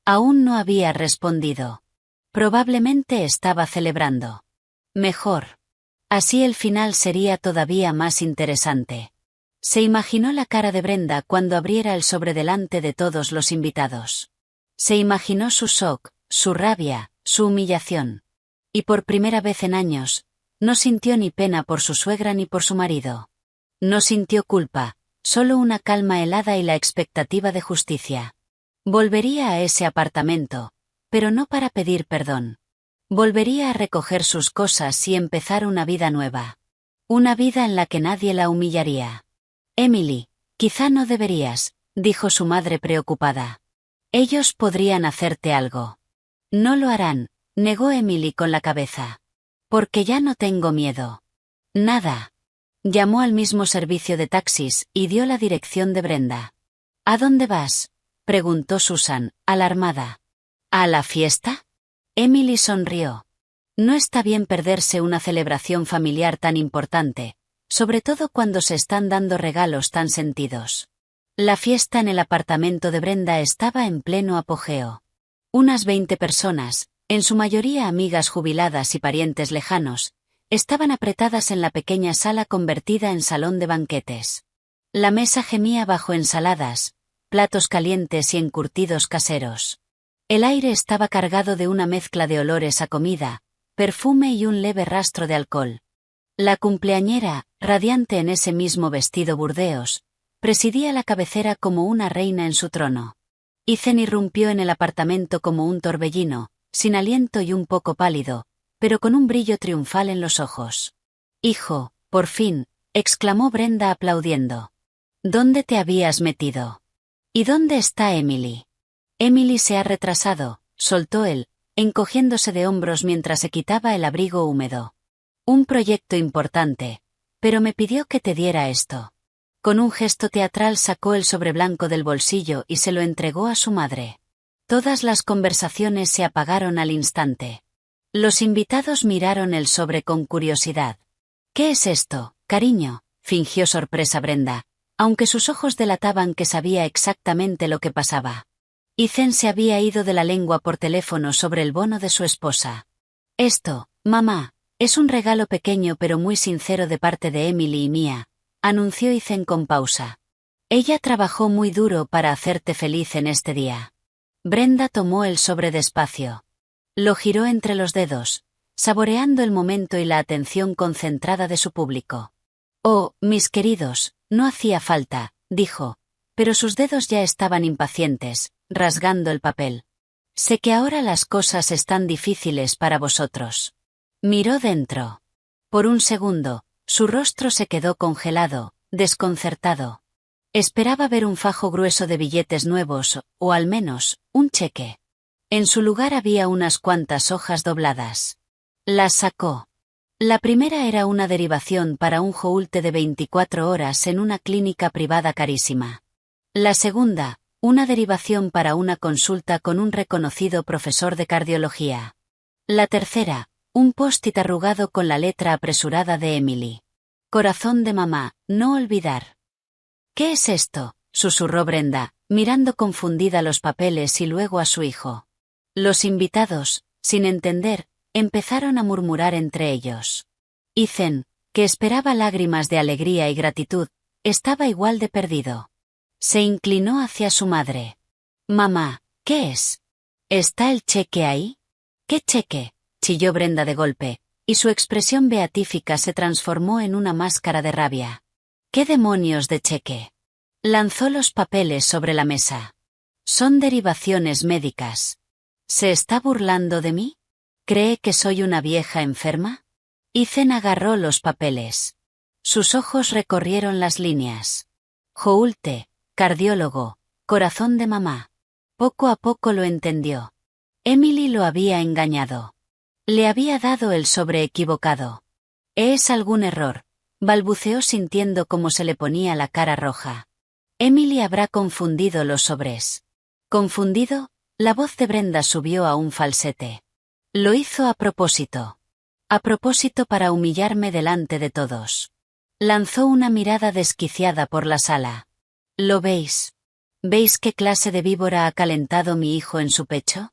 Aún no había respondido. Probablemente estaba celebrando. Mejor. Así el final sería todavía más interesante. Se imaginó la cara de Brenda cuando abriera el sobre delante de todos los invitados. Se imaginó su shock, su rabia, su humillación. Y por primera vez en años, no sintió ni pena por su suegra ni por su marido. No sintió culpa, solo una calma helada y la expectativa de justicia. Volvería a ese apartamento, pero no para pedir perdón. Volvería a recoger sus cosas y empezar una vida nueva. Una vida en la que nadie la humillaría. Emily, quizá no deberías, dijo su madre preocupada. Ellos podrían hacerte algo. No lo harán, negó Emily con la cabeza. Porque ya no tengo miedo. Nada. Llamó al mismo servicio de taxis y dio la dirección de Brenda. ¿A dónde vas?, preguntó Susan, alarmada. ¿A la fiesta? Emily sonrió. No está bien perderse una celebración familiar tan importante, sobre todo cuando se están dando regalos tan sentidos. La fiesta en el apartamento de Brenda estaba en pleno apogeo. Unas 20 personas, en su mayoría amigas jubiladas y parientes lejanos, estaban apretadas en la pequeña sala convertida en salón de banquetes. La mesa gemía bajo ensaladas, platos calientes y encurtidos caseros. El aire estaba cargado de una mezcla de olores a comida, perfume y un leve rastro de alcohol. La cumpleañera, radiante en ese mismo vestido burdeos, presidía la cabecera como una reina en su trono. Ethan irrumpió en el apartamento como un torbellino, sin aliento y un poco pálido, pero con un brillo triunfal en los ojos. «Hijo, por fin», exclamó Brenda aplaudiendo. «¿Dónde te habías metido? ¿Y dónde está Emily?» Emily se ha retrasado, soltó él, encogiéndose de hombros mientras se quitaba el abrigo húmedo. Un proyecto importante, pero me pidió que te diera esto. Con un gesto teatral sacó el sobre blanco del bolsillo y se lo entregó a su madre. Todas las conversaciones se apagaron al instante. Los invitados miraron el sobre con curiosidad. «¿Qué es esto, cariño?», fingió sorpresa Brenda, aunque sus ojos delataban que sabía exactamente lo que pasaba. Ethan se había ido de la lengua por teléfono sobre el bono de su esposa. «Esto, mamá, es un regalo pequeño pero muy sincero de parte de Emily y mía», anunció Ethan con pausa. «Ella trabajó muy duro para hacerte feliz en este día». Brenda tomó el sobre despacio. Lo giró entre los dedos, saboreando el momento y la atención concentrada de su público. «Oh, mis queridos, no hacía falta», dijo, pero sus dedos ya estaban impacientes, rasgando el papel. «Sé que ahora las cosas están difíciles para vosotros». Miró dentro. Por un segundo, su rostro se quedó congelado, desconcertado. Esperaba ver un fajo grueso de billetes nuevos, o al menos, un cheque. En su lugar había unas cuantas hojas dobladas. Las sacó. La primera era una derivación para un Joulte de 24 horas en una clínica privada carísima. La segunda, Una derivación para una consulta con un reconocido profesor de cardiología. La tercera, un post-it arrugado con la letra apresurada de Emily. Corazón de mamá, no olvidar. ¿Qué es esto?, susurró Brenda, mirando confundida los papeles y luego a su hijo. Los invitados, sin entender, empezaron a murmurar entre ellos. Ethan, que esperaba lágrimas de alegría y gratitud, estaba igual de perdido. Se inclinó hacia su madre. Mamá, ¿qué es? ¿Está el cheque ahí? ¿Qué cheque?, chilló Brenda de golpe, y su expresión beatífica se transformó en una máscara de rabia. ¿Qué demonios de cheque? Lanzó los papeles sobre la mesa. Son derivaciones médicas. ¿Se está burlando de mí? ¿Cree que soy una vieja enferma? Ethan agarró los papeles. Sus ojos recorrieron las líneas. Joulte, cardiólogo, corazón de mamá. Poco a poco lo entendió. Emily lo había engañado. Le había dado el sobre equivocado. ¿Es algún error?, balbuceó sintiendo cómo se le ponía la cara roja. Emily habrá confundido los sobres. ¿Confundido? La voz de Brenda subió a un falsete. Lo hizo a propósito. A propósito para humillarme delante de todos. Lanzó una mirada desquiciada por la sala. ¿Lo veis? ¿Veis qué clase de víbora ha calentado mi hijo en su pecho?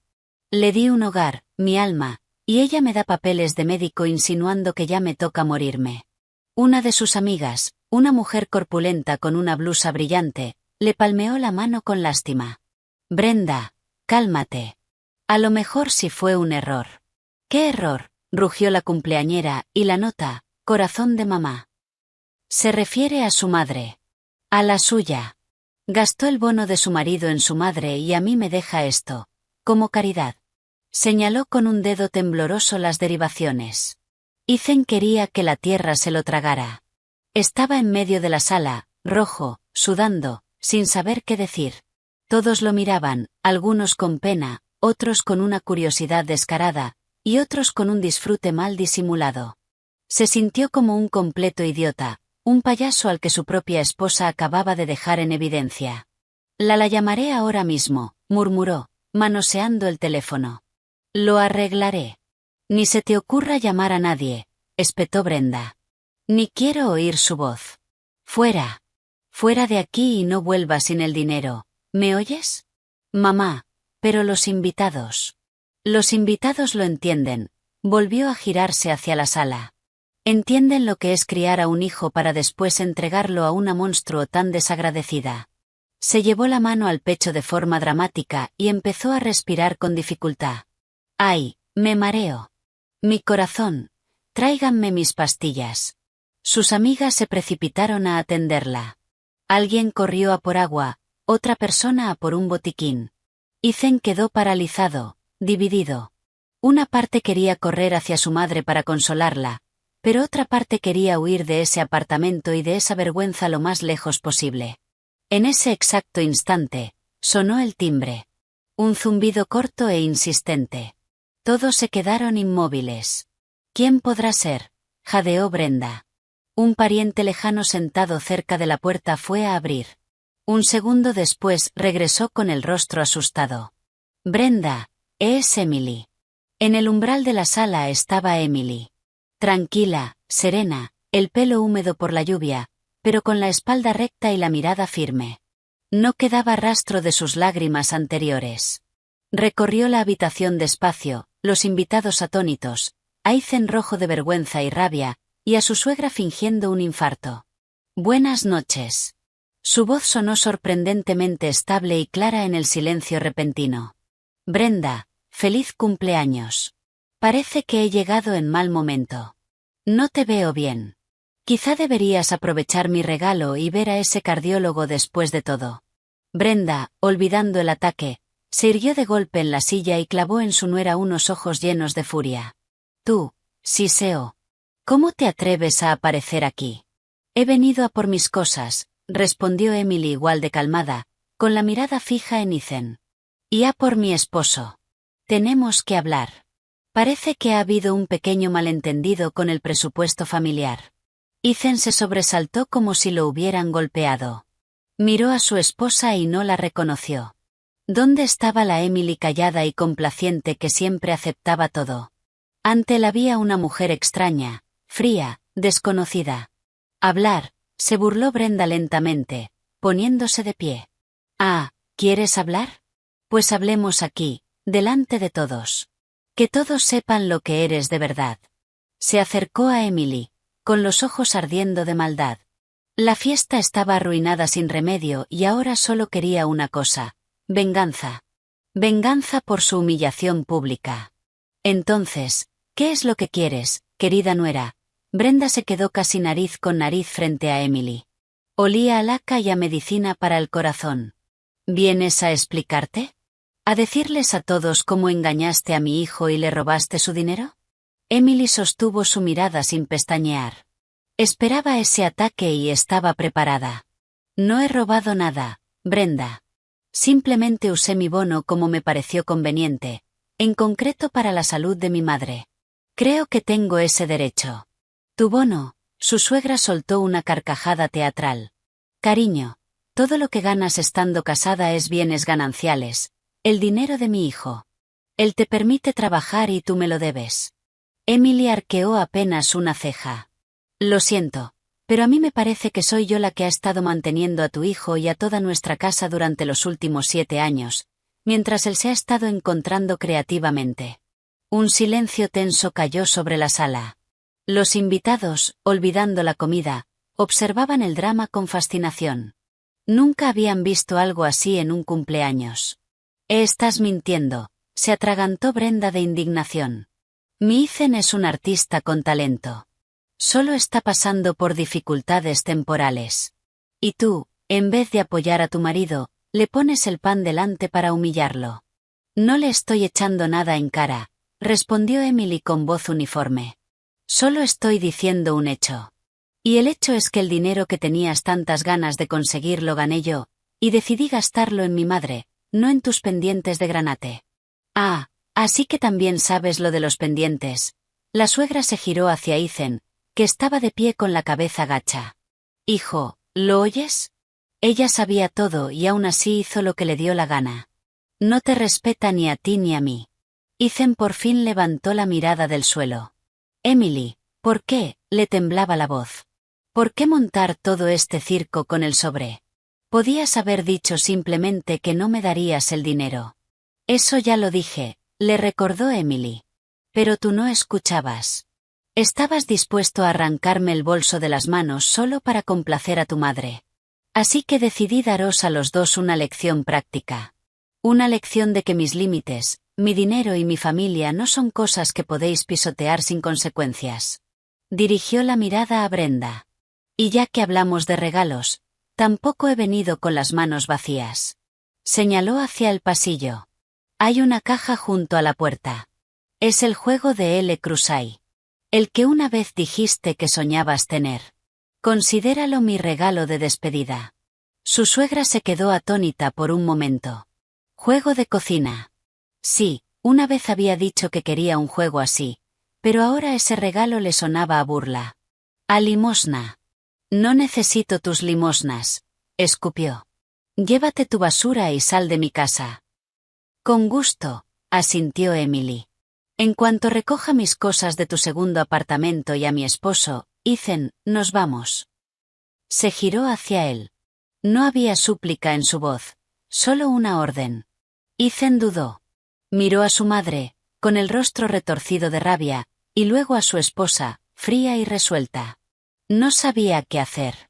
Le di un hogar, mi alma, y ella me da papeles de médico insinuando que ya me toca morirme. Una de sus amigas, una mujer corpulenta con una blusa brillante, le palmeó la mano con lástima. Brenda, cálmate. A lo mejor sí fue un error. ¿Qué error?, rugió la cumpleañera, y la nota, corazón de mamá. Se refiere a su madre. A la suya. Gastó el bono de su marido en su madre y a mí me deja esto, como caridad. Señaló con un dedo tembloroso las derivaciones. Ethan quería que la tierra se lo tragara. Estaba en medio de la sala, rojo, sudando, sin saber qué decir. Todos lo miraban, algunos con pena, otros con una curiosidad descarada, y otros con un disfrute mal disimulado. Se sintió como un completo idiota, un payaso al que su propia esposa acababa de dejar en evidencia. La llamaré ahora mismo, murmuró, manoseando el teléfono. Lo arreglaré. Ni se te ocurra llamar a nadie, espetó Brenda. Ni quiero oír su voz. Fuera. Fuera de aquí y no vuelvas sin el dinero, ¿me oyes? Mamá, pero los invitados. Los invitados lo entienden, volvió a girarse hacia la sala. Entienden lo que es criar a un hijo para después entregarlo a una monstruo tan desagradecida. Se llevó la mano al pecho de forma dramática y empezó a respirar con dificultad. ¡Ay, me mareo! Mi corazón, tráiganme mis pastillas. Sus amigas se precipitaron a atenderla. Alguien corrió a por agua, otra persona a por un botiquín. Ethan quedó paralizado, dividido. Una parte quería correr hacia su madre para consolarla, pero otra parte quería huir de ese apartamento y de esa vergüenza lo más lejos posible. En ese exacto instante, sonó el timbre. Un zumbido corto e insistente. Todos se quedaron inmóviles. ¿Quién podrá ser?, jadeó Brenda. Un pariente lejano sentado cerca de la puerta fue a abrir. Un segundo después regresó con el rostro asustado. Brenda, es Emily. En el umbral de la sala estaba Emily. Tranquila, serena, el pelo húmedo por la lluvia, pero con la espalda recta y la mirada firme. No quedaba rastro de sus lágrimas anteriores. Recorrió la habitación despacio, los invitados atónitos, a Ethan rojo de vergüenza y rabia, y a su suegra fingiendo un infarto. Buenas noches. Su voz sonó sorprendentemente estable y clara en el silencio repentino. Brenda, feliz cumpleaños. Parece que he llegado en mal momento. No te veo bien. Quizá deberías aprovechar mi regalo y ver a ese cardiólogo después de todo. Brenda, olvidando el ataque, se irguió de golpe en la silla y clavó en su nuera unos ojos llenos de furia. Tú, Siseo. ¿Cómo te atreves a aparecer aquí? He venido a por mis cosas, respondió Emily igual de calmada, con la mirada fija en Ethan. Y a por mi esposo. Tenemos que hablar. Parece que ha habido un pequeño malentendido con el presupuesto familiar. Ethan se sobresaltó como si lo hubieran golpeado. Miró a su esposa y no la reconoció. ¿Dónde estaba la Emily callada y complaciente que siempre aceptaba todo? Ante él había una mujer extraña, fría, desconocida. Hablar, se burló Brenda lentamente, poniéndose de pie. Ah, ¿quieres hablar? Pues hablemos aquí, delante de todos. Que todos sepan lo que eres de verdad. Se acercó a Emily, con los ojos ardiendo de maldad. La fiesta estaba arruinada sin remedio y ahora solo quería una cosa: venganza. Venganza por su humillación pública. Entonces, ¿qué es lo que quieres, querida nuera? Brenda se quedó casi nariz con nariz frente a Emily. Olía a laca y a medicina para el corazón. ¿Vienes a explicarte? ¿A decirles a todos cómo engañaste a mi hijo y le robaste su dinero? Emily sostuvo su mirada sin pestañear. Esperaba ese ataque y estaba preparada. No he robado nada, Brenda. Simplemente usé mi bono como me pareció conveniente, en concreto para la salud de mi madre. Creo que tengo ese derecho. ¿Tu bono? Su suegra soltó una carcajada teatral. Cariño, todo lo que ganas estando casada es bienes gananciales, el dinero de mi hijo. Él te permite trabajar y tú me lo debes. Emily arqueó apenas una ceja. Lo siento, pero a mí me parece que soy yo la que ha estado manteniendo a tu hijo y a toda nuestra casa durante los últimos 7 años, mientras él se ha estado encontrando creativamente. Un silencio tenso cayó sobre la sala. Los invitados, olvidando la comida, observaban el drama con fascinación. Nunca habían visto algo así en un cumpleaños. Estás mintiendo, se atragantó Brenda de indignación. Mi Ethan es un artista con talento. Solo está pasando por dificultades temporales. Y tú, en vez de apoyar a tu marido, le pones el pan delante para humillarlo. No le estoy echando nada en cara, respondió Emily con voz uniforme. Solo estoy diciendo un hecho. Y el hecho es que el dinero que tenías tantas ganas de conseguir lo gané yo, y decidí gastarlo en mi madre, no en tus pendientes de granate. Ah, así que también sabes lo de los pendientes. La suegra se giró hacia Ethan, que estaba de pie con la cabeza gacha. Hijo, ¿lo oyes? Ella sabía todo y aún así hizo lo que le dio la gana. No te respeta ni a ti ni a mí. Ethan por fin levantó la mirada del suelo. Emily, ¿por qué? Le temblaba la voz. ¿Por qué montar todo este circo con el sobre? Podías haber dicho simplemente que no me darías el dinero. Eso ya lo dije, le recordó Emily. Pero tú no escuchabas. Estabas dispuesto a arrancarme el bolso de las manos solo para complacer a tu madre. Así que decidí daros a los dos una lección práctica. Una lección de que mis límites, mi dinero y mi familia no son cosas que podéis pisotear sin consecuencias. Dirigió la mirada a Brenda. Y ya que hablamos de regalos, tampoco he venido con las manos vacías. Señaló hacia el pasillo. Hay una caja junto a la puerta. Es el juego de L. Crusay. El que una vez dijiste que soñabas tener. Considéralo mi regalo de despedida. Su suegra se quedó atónita por un momento. Juego de cocina. Sí, una vez había dicho que quería un juego así, pero ahora ese regalo le sonaba a burla. A limosna. No necesito tus limosnas, escupió. Llévate tu basura y sal de mi casa. Con gusto, asintió Emily. En cuanto recoja mis cosas de tu segundo apartamento y a mi esposo, Ethan, nos vamos. Se giró hacia él. No había súplica en su voz, solo una orden. Ethan dudó. Miró a su madre, con el rostro retorcido de rabia, y luego a su esposa, fría y resuelta. No sabía qué hacer.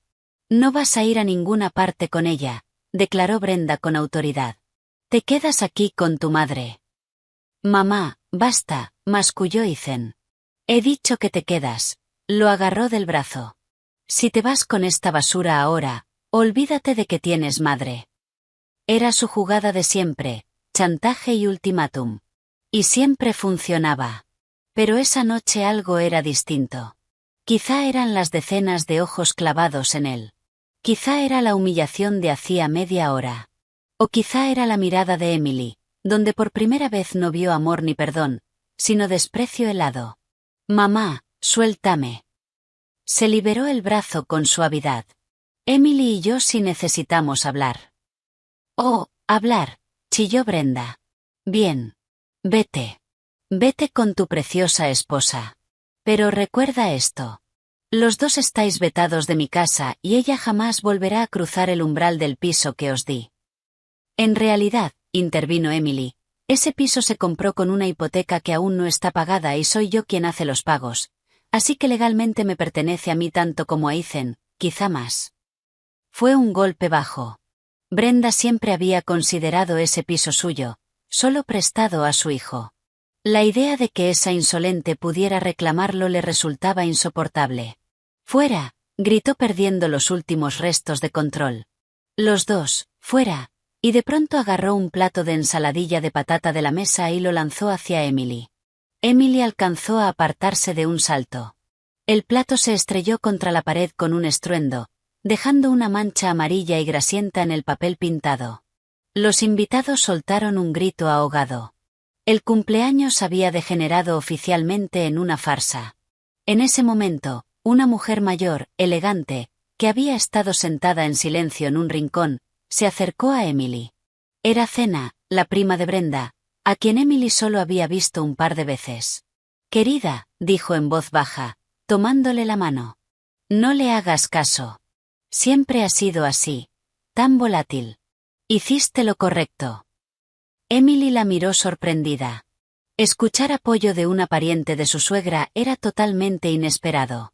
No vas a ir a ninguna parte con ella, declaró Brenda con autoridad. Te quedas aquí con tu madre. Mamá, basta, masculló Ethan. He dicho que te quedas. Lo agarró del brazo. Si te vas con esta basura ahora, olvídate de que tienes madre. Era su jugada de siempre, chantaje y ultimátum. Y siempre funcionaba. Pero esa noche algo era distinto. Quizá eran las decenas de ojos clavados en él. Quizá era la humillación de hacía media hora. O quizá era la mirada de Emily, donde por primera vez no vio amor ni perdón, sino desprecio helado. Mamá, suéltame. Se liberó el brazo con suavidad. Emily y yo sí necesitamos hablar. Oh, hablar, chilló Brenda. Bien. Vete. Vete con tu preciosa esposa. Pero recuerda esto. Los dos estáis vetados de mi casa y ella jamás volverá a cruzar el umbral del piso que os di. En realidad, intervino Emily, ese piso se compró con una hipoteca que aún no está pagada y soy yo quien hace los pagos, así que legalmente me pertenece a mí tanto como a Ethan, quizá más. Fue un golpe bajo. Brenda siempre había considerado ese piso suyo, solo prestado a su hijo. La idea de que esa insolente pudiera reclamarlo le resultaba insoportable. ¡Fuera!, gritó perdiendo los últimos restos de control. Los dos, fuera, y de pronto agarró un plato de ensaladilla de patata de la mesa y lo lanzó hacia Emily. Emily alcanzó a apartarse de un salto. El plato se estrelló contra la pared con un estruendo, dejando una mancha amarilla y grasienta en el papel pintado. Los invitados soltaron un grito ahogado. El cumpleaños había degenerado oficialmente en una farsa. En ese momento, una mujer mayor, elegante, que había estado sentada en silencio en un rincón, se acercó a Emily. Era Cena, la prima de Brenda, a quien Emily solo había visto un par de veces. Querida, dijo en voz baja, tomándole la mano. No le hagas caso. Siempre ha sido así, tan volátil. Hiciste lo correcto. Emily la miró sorprendida. Escuchar apoyo de una pariente de su suegra era totalmente inesperado.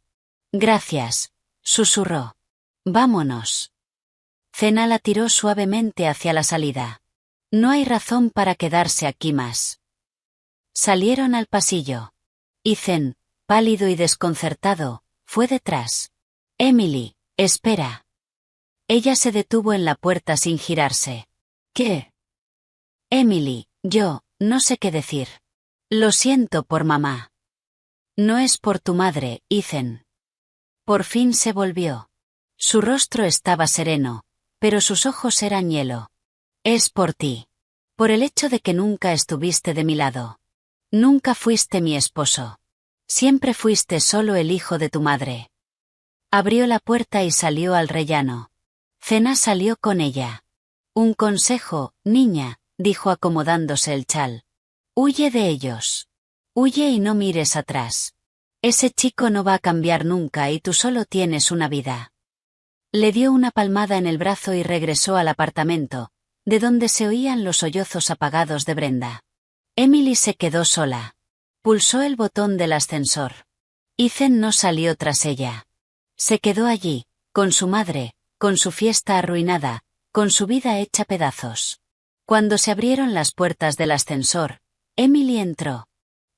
Gracias, susurró. Vámonos. Cena la tiró suavemente hacia la salida. No hay razón para quedarse aquí más. Salieron al pasillo. Ethan, pálido y desconcertado, fue detrás. Emily, espera. Ella se detuvo en la puerta sin girarse. ¿Qué? Emily, yo, no sé qué decir. Lo siento por mamá. No es por tu madre, Ethan. Por fin se volvió. Su rostro estaba sereno, pero sus ojos eran hielo. Es por ti. Por el hecho de que nunca estuviste de mi lado. Nunca fuiste mi esposo. Siempre fuiste solo el hijo de tu madre. Abrió la puerta y salió al rellano. Cena salió con ella. Un consejo, niña, dijo acomodándose el chal. Huye de ellos. Huye y no mires atrás. Ese chico no va a cambiar nunca y tú solo tienes una vida. Le dio una palmada en el brazo y regresó al apartamento, de donde se oían los sollozos apagados de Brenda. Emily se quedó sola. Pulsó el botón del ascensor. Ethan no salió tras ella. Se quedó allí, con su madre, con su fiesta arruinada, con su vida hecha pedazos. Cuando se abrieron las puertas del ascensor, Emily entró.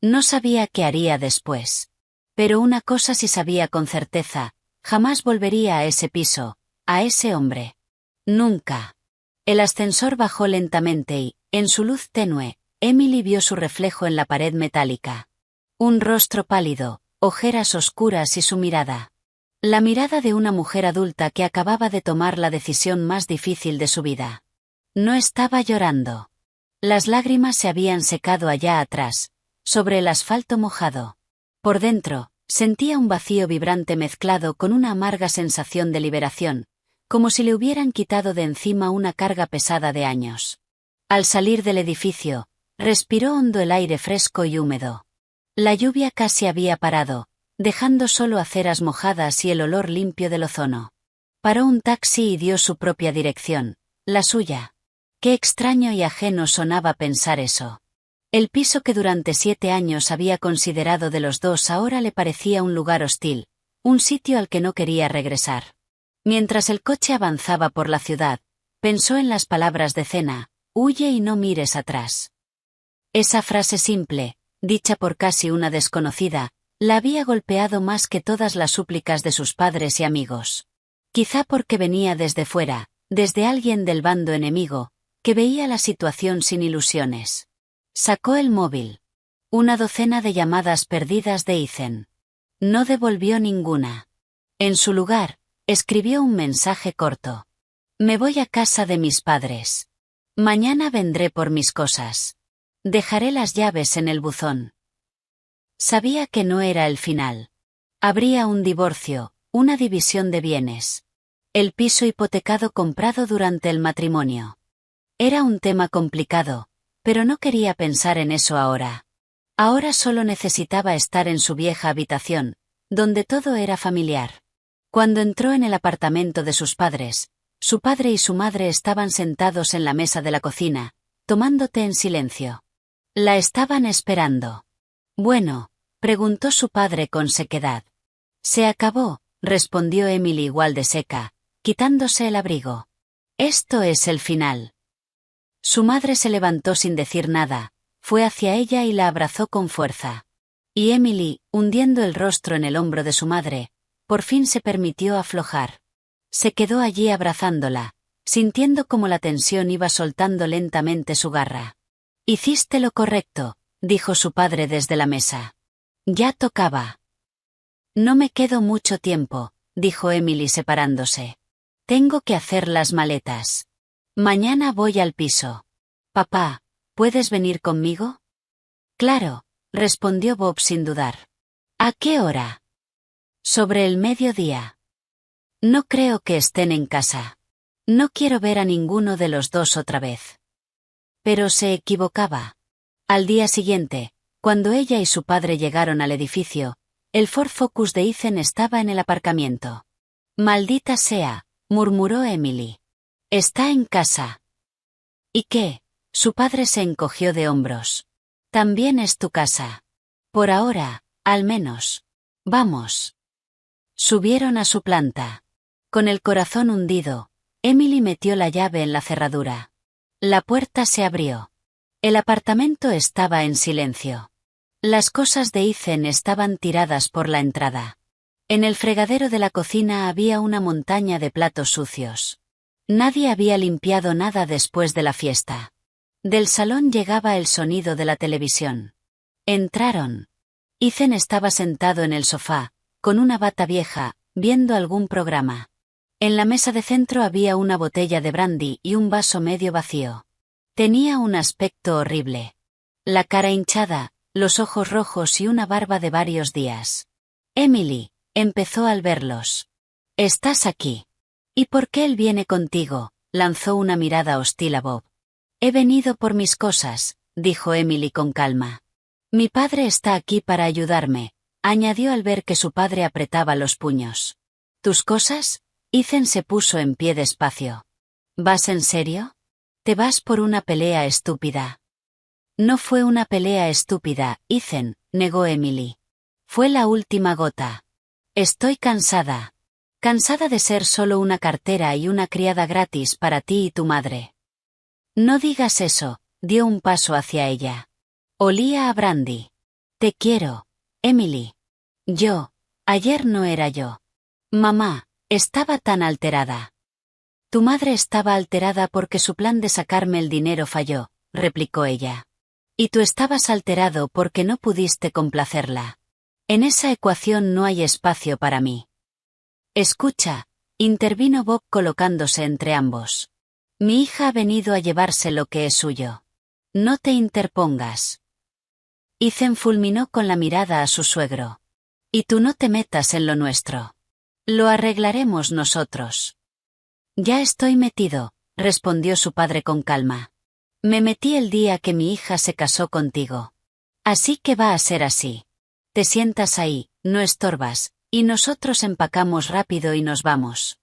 No sabía qué haría después. Pero una cosa sí sabía con certeza, jamás volvería a ese piso, a ese hombre. Nunca. El ascensor bajó lentamente y, en su luz tenue, Emily vio su reflejo en la pared metálica. Un rostro pálido, ojeras oscuras y su mirada. La mirada de una mujer adulta que acababa de tomar la decisión más difícil de su vida. No estaba llorando. Las lágrimas se habían secado allá atrás, sobre el asfalto mojado. Por dentro, sentía un vacío vibrante mezclado con una amarga sensación de liberación, como si le hubieran quitado de encima una carga pesada de años. Al salir del edificio, respiró hondo el aire fresco y húmedo. La lluvia casi había parado, dejando solo aceras mojadas y el olor limpio del ozono. Paró un taxi y dio su propia dirección, la suya. Qué extraño y ajeno sonaba pensar eso. El piso que durante 7 años había considerado de los dos ahora le parecía un lugar hostil, un sitio al que no quería regresar. Mientras el coche avanzaba por la ciudad, pensó en las palabras de Cena, huye y no mires atrás. Esa frase simple, dicha por casi una desconocida, la había golpeado más que todas las súplicas de sus padres y amigos. Quizá porque venía desde fuera, desde alguien del bando enemigo, que veía la situación sin ilusiones. Sacó el móvil. Una docena de llamadas perdidas de Ethan. No devolvió ninguna. En su lugar, escribió un mensaje corto. Me voy a casa de mis padres. Mañana vendré por mis cosas. Dejaré las llaves en el buzón. Sabía que no era el final. Habría un divorcio, una división de bienes. El piso hipotecado comprado durante el matrimonio. Era un tema complicado, pero no quería pensar en eso ahora. Ahora solo necesitaba estar en su vieja habitación, donde todo era familiar. Cuando entró en el apartamento de sus padres, su padre y su madre estaban sentados en la mesa de la cocina, tomando té en silencio. La estaban esperando. Bueno, preguntó su padre con sequedad. Se acabó, respondió Emily igual de seca, quitándose el abrigo. Esto es el final. Su madre se levantó sin decir nada, fue hacia ella y la abrazó con fuerza. Y Emily, hundiendo el rostro en el hombro de su madre, por fin se permitió aflojar. Se quedó allí abrazándola, sintiendo cómo la tensión iba soltando lentamente su garra. Hiciste lo correcto, dijo su padre desde la mesa. Ya tocaba. No me quedo mucho tiempo, dijo Emily separándose. Tengo que hacer las maletas. Mañana voy al piso. Papá, ¿puedes venir conmigo? Claro, respondió Bob sin dudar. ¿A qué hora? Sobre el mediodía. No creo que estén en casa. No quiero ver a ninguno de los dos otra vez. Pero se equivocaba. Al día siguiente, cuando ella y su padre llegaron al edificio, el Ford Focus de Ethan estaba en el aparcamiento. Maldita sea, murmuró Emily. Está en casa. ¿Y qué? Su padre se encogió de hombros. También es tu casa. Por ahora, al menos. Vamos. Subieron a su planta. Con el corazón hundido, Emily metió la llave en la cerradura. La puerta se abrió. El apartamento estaba en silencio. Las cosas de Ethan estaban tiradas por la entrada. En el fregadero de la cocina había una montaña de platos sucios. Nadie había limpiado nada después de la fiesta. Del salón llegaba el sonido de la televisión. Entraron. Ethan estaba sentado en el sofá, con una bata vieja, viendo algún programa. En la mesa de centro había una botella de brandy y un vaso medio vacío. Tenía un aspecto horrible. La cara hinchada, los ojos rojos y una barba de varios días. Emily, empezó al verlos. Estás aquí. ¿Y por qué él viene contigo? Lanzó una mirada hostil a Bob. He venido por mis cosas, dijo Emily con calma. Mi padre está aquí para ayudarme, añadió al ver que su padre apretaba los puños. ¿Tus cosas? Ethan se puso en pie despacio. ¿Vas en serio? Te vas por una pelea estúpida. No fue una pelea estúpida, Ethan, negó Emily. Fue la última gota. Estoy cansada. Cansada de ser solo una cartera y una criada gratis para ti y tu madre. No digas eso, dio un paso hacia ella. Olía a brandy. Te quiero, Emily. Ayer no era yo. Mamá, estaba tan alterada. Tu madre estaba alterada porque su plan de sacarme el dinero falló, replicó ella. Y tú estabas alterado porque no pudiste complacerla. En esa ecuación no hay espacio para mí. Escucha, intervino Bob colocándose entre ambos. Mi hija ha venido a llevarse lo que es suyo. No te interpongas. Ethan fulminó con la mirada a su suegro. Y tú no te metas en lo nuestro. Lo arreglaremos nosotros. Ya estoy metido, respondió su padre con calma. Me metí el día que mi hija se casó contigo. Así que va a ser así. Te sientas ahí, no estorbas, y nosotros empacamos rápido y nos vamos.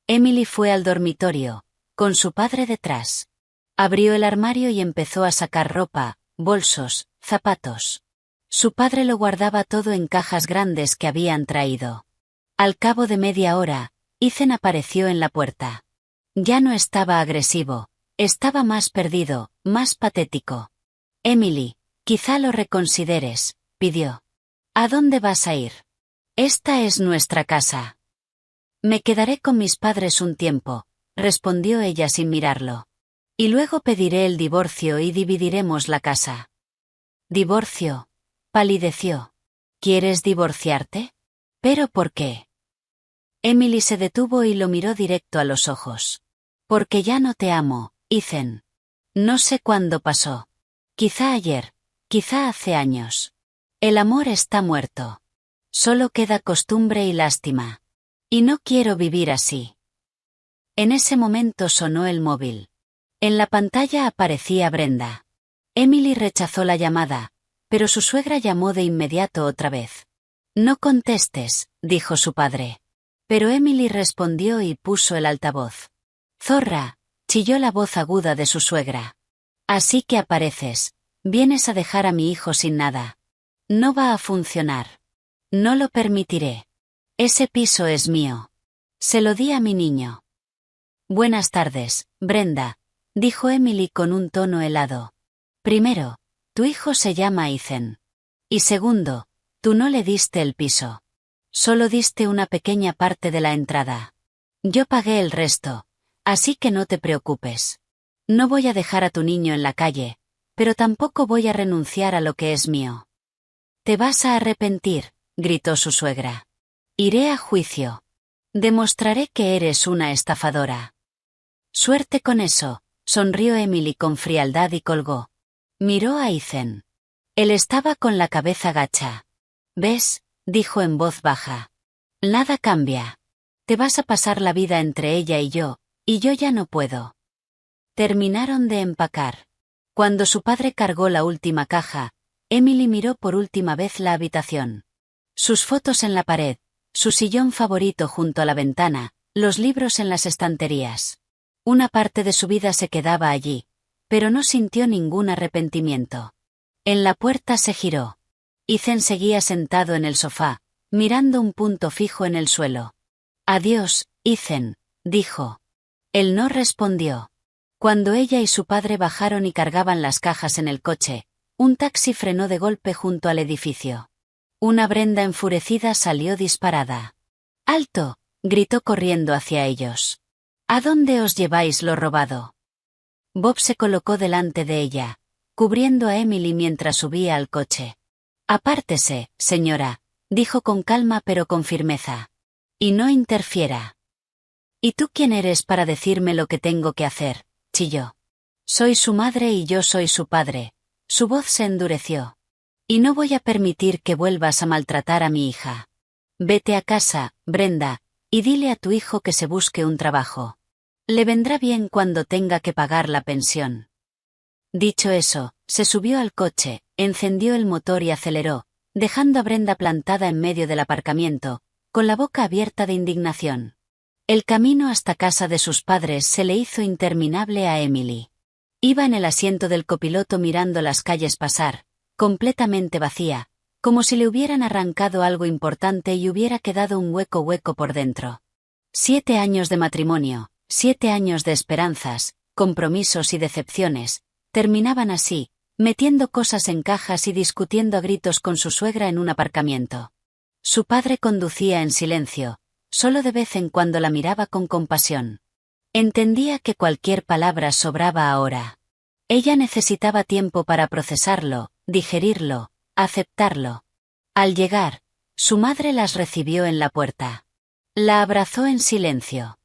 Emily fue al dormitorio, con su padre detrás. Abrió el armario y empezó a sacar ropa, bolsos, zapatos. Su padre lo guardaba todo en cajas grandes que habían traído. Al cabo de media hora, Ethan apareció en la puerta. Ya no estaba agresivo, estaba más perdido, más patético. Emily, quizá lo reconsideres, pidió. ¿A dónde vas a ir? Esta es nuestra casa. Me quedaré con mis padres un tiempo, respondió ella sin mirarlo. Y luego pediré el divorcio y dividiremos la casa. ¿Divorcio? Palideció. ¿Quieres divorciarte? ¿Pero por qué? Emily se detuvo y lo miró directo a los ojos. Porque ya no te amo, Ethan. No sé cuándo pasó. Quizá ayer, quizá hace años. El amor está muerto. Solo queda costumbre y lástima. Y no quiero vivir así. En ese momento sonó el móvil. En la pantalla aparecía Brenda. Emily rechazó la llamada, pero su suegra llamó de inmediato otra vez. No contestes, dijo su padre. Pero Emily respondió y puso el altavoz. Zorra, chilló la voz aguda de su suegra. Así que apareces, vienes a dejar a mi hijo sin nada. No va a funcionar. No lo permitiré. Ese piso es mío. Se lo di a mi niño. Buenas tardes, Brenda, dijo Emily con un tono helado. Primero, tu hijo se llama Ethan. Y segundo, tú no le diste el piso. Solo diste una pequeña parte de la entrada. Yo pagué el resto, así que no te preocupes. No voy a dejar a tu niño en la calle, pero tampoco voy a renunciar a lo que es mío. Te vas a arrepentir, gritó su suegra. Iré a juicio. Demostraré que eres una estafadora. Suerte con eso, sonrió Emily con frialdad y colgó. Miró a Ethan. Él estaba con la cabeza gacha. ¿Ves?, dijo en voz baja. Nada cambia. Te vas a pasar la vida entre ella y yo ya no puedo. Terminaron de empacar. Cuando su padre cargó la última caja, Emily miró por última vez la habitación. Sus fotos en la pared, su sillón favorito junto a la ventana, los libros en las estanterías. Una parte de su vida se quedaba allí, pero no sintió ningún arrepentimiento. En la puerta se giró. Ethan seguía sentado en el sofá, mirando un punto fijo en el suelo. Adiós, Ethan, dijo. Él no respondió. Cuando ella y su padre bajaron y cargaban las cajas en el coche, un taxi frenó de golpe junto al edificio. Una Brenda enfurecida salió disparada. ¡Alto!, gritó corriendo hacia ellos. ¿A dónde os lleváis lo robado? Bob se colocó delante de ella, cubriendo a Emily mientras subía al coche. Apártese, señora, dijo con calma pero con firmeza. Y no interfiera. ¿Y tú quién eres para decirme lo que tengo que hacer?, chilló. Soy su madre y yo soy su padre. Su voz se endureció. Y no voy a permitir que vuelvas a maltratar a mi hija. Vete a casa, Brenda, y dile a tu hijo que se busque un trabajo. Le vendrá bien cuando tenga que pagar la pensión. Dicho eso, se subió al coche, encendió el motor y aceleró, dejando a Brenda plantada en medio del aparcamiento, con la boca abierta de indignación. El camino hasta casa de sus padres se le hizo interminable a Emily. Iba en el asiento del copiloto mirando las calles pasar, completamente vacía, como si le hubieran arrancado algo importante y hubiera quedado un hueco por dentro. 7 años de matrimonio, 7 años de esperanzas, compromisos y decepciones, terminaban así, metiendo cosas en cajas y discutiendo a gritos con su suegra en un aparcamiento. Su padre conducía en silencio, solo de vez en cuando la miraba con compasión. Entendía que cualquier palabra sobraba ahora. Ella necesitaba tiempo para procesarlo, digerirlo, aceptarlo. Al llegar, su madre las recibió en la puerta. La abrazó en silencio.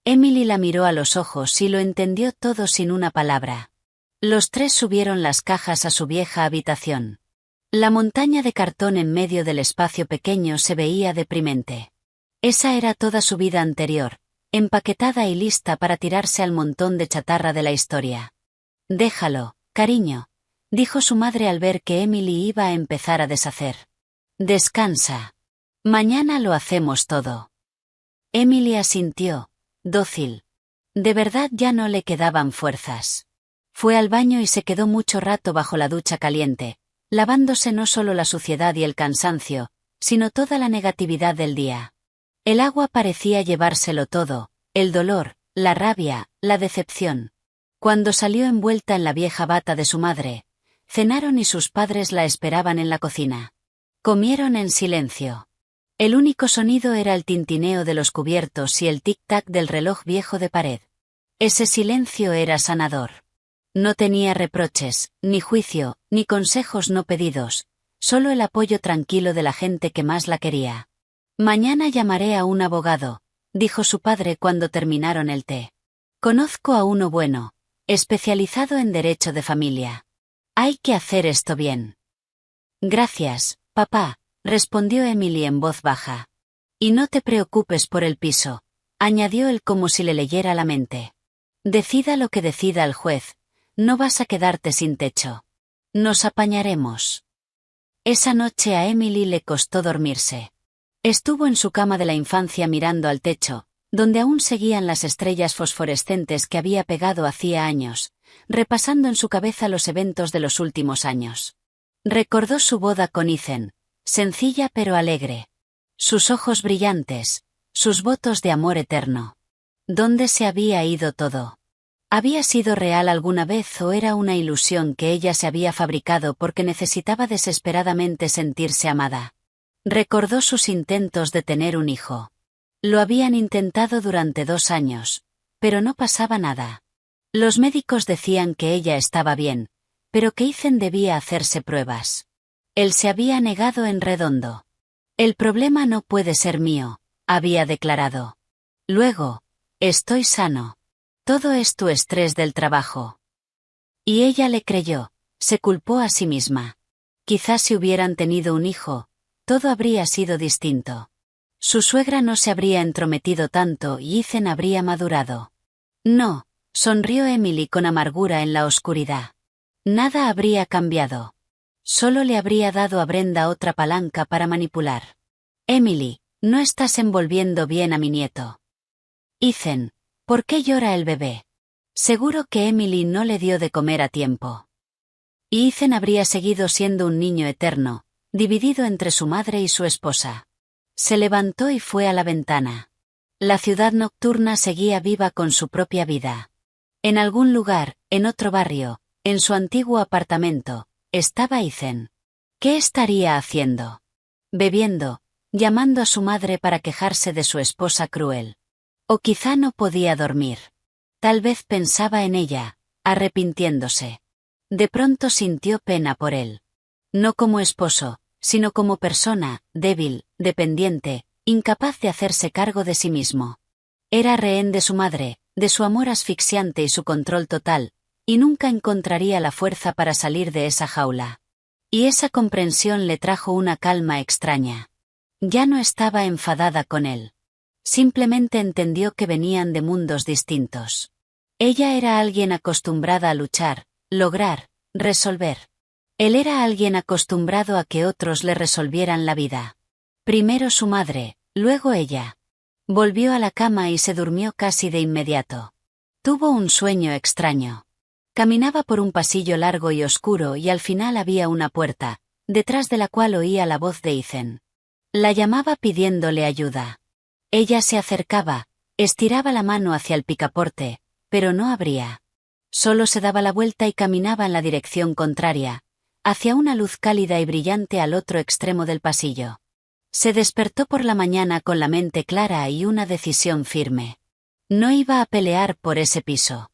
Emily la miró a los ojos y lo entendió todo sin una palabra. Los tres subieron las cajas a su vieja habitación. La montaña de cartón en medio del espacio pequeño se veía deprimente. Esa era toda su vida anterior, empaquetada y lista para tirarse al montón de chatarra de la historia. Déjalo, cariño, dijo su madre al ver que Emily iba a empezar a deshacer. Descansa. Mañana lo hacemos todo. Emily asintió, dócil. De verdad ya no le quedaban fuerzas. Fue al baño y se quedó mucho rato bajo la ducha caliente, lavándose no solo la suciedad y el cansancio, sino toda la negatividad del día. El agua parecía llevárselo todo, el dolor, la rabia, la decepción. Cuando salió envuelta en la vieja bata de su madre, cenaron y sus padres la esperaban en la cocina. Comieron en silencio. El único sonido era el tintineo de los cubiertos y el tic-tac del reloj viejo de pared. Ese silencio era sanador. No tenía reproches, ni juicio, ni consejos no pedidos, solo el apoyo tranquilo de la gente que más la quería. Mañana llamaré a un abogado, dijo su padre cuando terminaron el té. Conozco a uno bueno, especializado en derecho de familia. Hay que hacer esto bien. Gracias, papá, respondió Emily en voz baja. Y no te preocupes por el piso, añadió él como si le leyera la mente. Decida lo que decida el juez, no vas a quedarte sin techo. Nos apañaremos. Esa noche a Emily le costó dormirse. Estuvo en su cama de la infancia mirando al techo, donde aún seguían las estrellas fosforescentes que había pegado hacía años, repasando en su cabeza los eventos de los últimos años. Recordó su boda con Ethan, sencilla pero alegre. Sus ojos brillantes, sus votos de amor eterno. ¿Dónde se había ido todo? ¿Había sido real alguna vez o era una ilusión que ella se había fabricado porque necesitaba desesperadamente sentirse amada? Recordó sus intentos de tener un hijo. Lo habían intentado durante 2 años, pero no pasaba nada. Los médicos decían que ella estaba bien, pero que Ethan debía hacerse pruebas. Él se había negado en redondo. El problema no puede ser mío, había declarado. Luego, estoy sano. Todo es tu estrés del trabajo. Y ella le creyó, se culpó a sí misma. Quizás si hubieran tenido un hijo, todo habría sido distinto. Su suegra no se habría entrometido tanto y Ethan habría madurado. No, sonrió Emily con amargura en la oscuridad. Nada habría cambiado. Solo le habría dado a Brenda otra palanca para manipular. Emily, no estás envolviendo bien a mi nieto. Ethan, ¿por qué llora el bebé? Seguro que Emily no le dio de comer a tiempo. Y Ethan habría seguido siendo un niño eterno, dividido entre su madre y su esposa. Se levantó y fue a la ventana. La ciudad nocturna seguía viva con su propia vida. En algún lugar, en otro barrio, en su antiguo apartamento, estaba Ethan. ¿Qué estaría haciendo? Bebiendo, llamando a su madre para quejarse de su esposa cruel. O quizá no podía dormir. Tal vez pensaba en ella, arrepintiéndose. De pronto sintió pena por él. No como esposo, sino como persona, débil, dependiente, incapaz de hacerse cargo de sí mismo. Era rehén de su madre, de su amor asfixiante y su control total, y nunca encontraría la fuerza para salir de esa jaula. Y esa comprensión le trajo una calma extraña. Ya no estaba enfadada con él. Simplemente entendió que venían de mundos distintos. Ella era alguien acostumbrada a luchar, lograr, resolver. Él era alguien acostumbrado a que otros le resolvieran la vida. Primero su madre, luego ella. Volvió a la cama y se durmió casi de inmediato. Tuvo un sueño extraño. Caminaba por un pasillo largo y oscuro y al final había una puerta, detrás de la cual oía la voz de Ethan. La llamaba pidiéndole ayuda. Ella se acercaba, estiraba la mano hacia el picaporte, pero no abría. Solo se daba la vuelta y caminaba en la dirección contraria, hacia una luz cálida y brillante al otro extremo del pasillo. Se despertó por la mañana con la mente clara y una decisión firme. No iba a pelear por ese piso.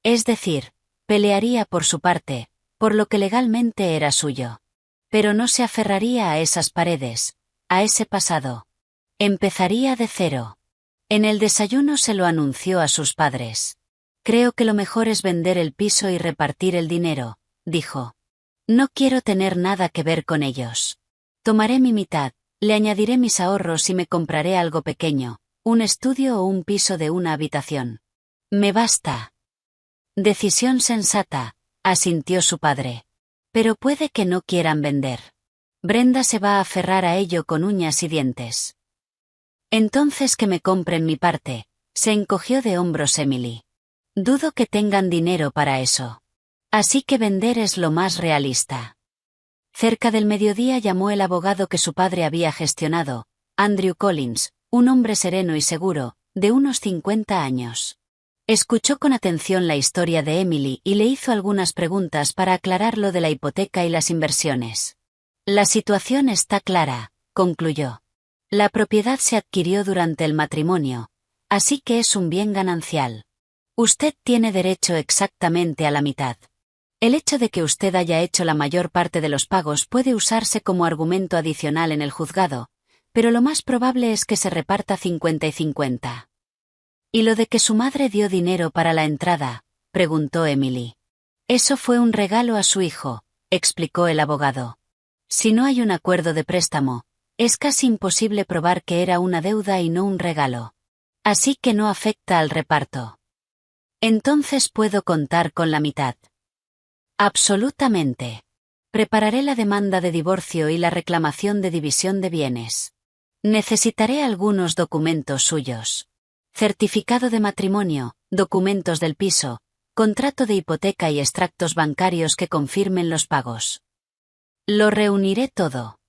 Es decir, pelearía por su parte, por lo que legalmente era suyo. Pero no se aferraría a esas paredes, a ese pasado. Empezaría de cero. En el desayuno se lo anunció a sus padres. Creo que lo mejor es vender el piso y repartir el dinero, dijo. No quiero tener nada que ver con ellos. Tomaré mi mitad, le añadiré mis ahorros y me compraré algo pequeño, un estudio o un piso de una habitación. Me basta. Decisión sensata, asintió su padre. Pero puede que no quieran vender. Brenda se va a aferrar a ello con uñas y dientes. Entonces que me compren mi parte, se encogió de hombros Emily. Dudo que tengan dinero para eso. Así que vender es lo más realista. Cerca del mediodía llamó el abogado que su padre había gestionado, Andrew Collins, un hombre sereno y seguro, de unos 50 años. Escuchó con atención la historia de Emily y le hizo algunas preguntas para aclarar lo de la hipoteca y las inversiones. La situación está clara, concluyó. La propiedad se adquirió durante el matrimonio, así que es un bien ganancial. Usted tiene derecho exactamente a la mitad. El hecho de que usted haya hecho la mayor parte de los pagos puede usarse como argumento adicional en el juzgado, pero lo más probable es que se reparta 50 y 50. ¿Y lo de que su madre dio dinero para la entrada?, preguntó Emily. Eso fue un regalo a su hijo, explicó el abogado. Si no hay un acuerdo de préstamo, es casi imposible probar que era una deuda y no un regalo. Así que no afecta al reparto. Entonces puedo contar con la mitad. Absolutamente. Prepararé la demanda de divorcio y la reclamación de división de bienes. Necesitaré algunos documentos suyos. Certificado de matrimonio, documentos del piso, contrato de hipoteca y extractos bancarios que confirmen los pagos. Lo reuniré todo.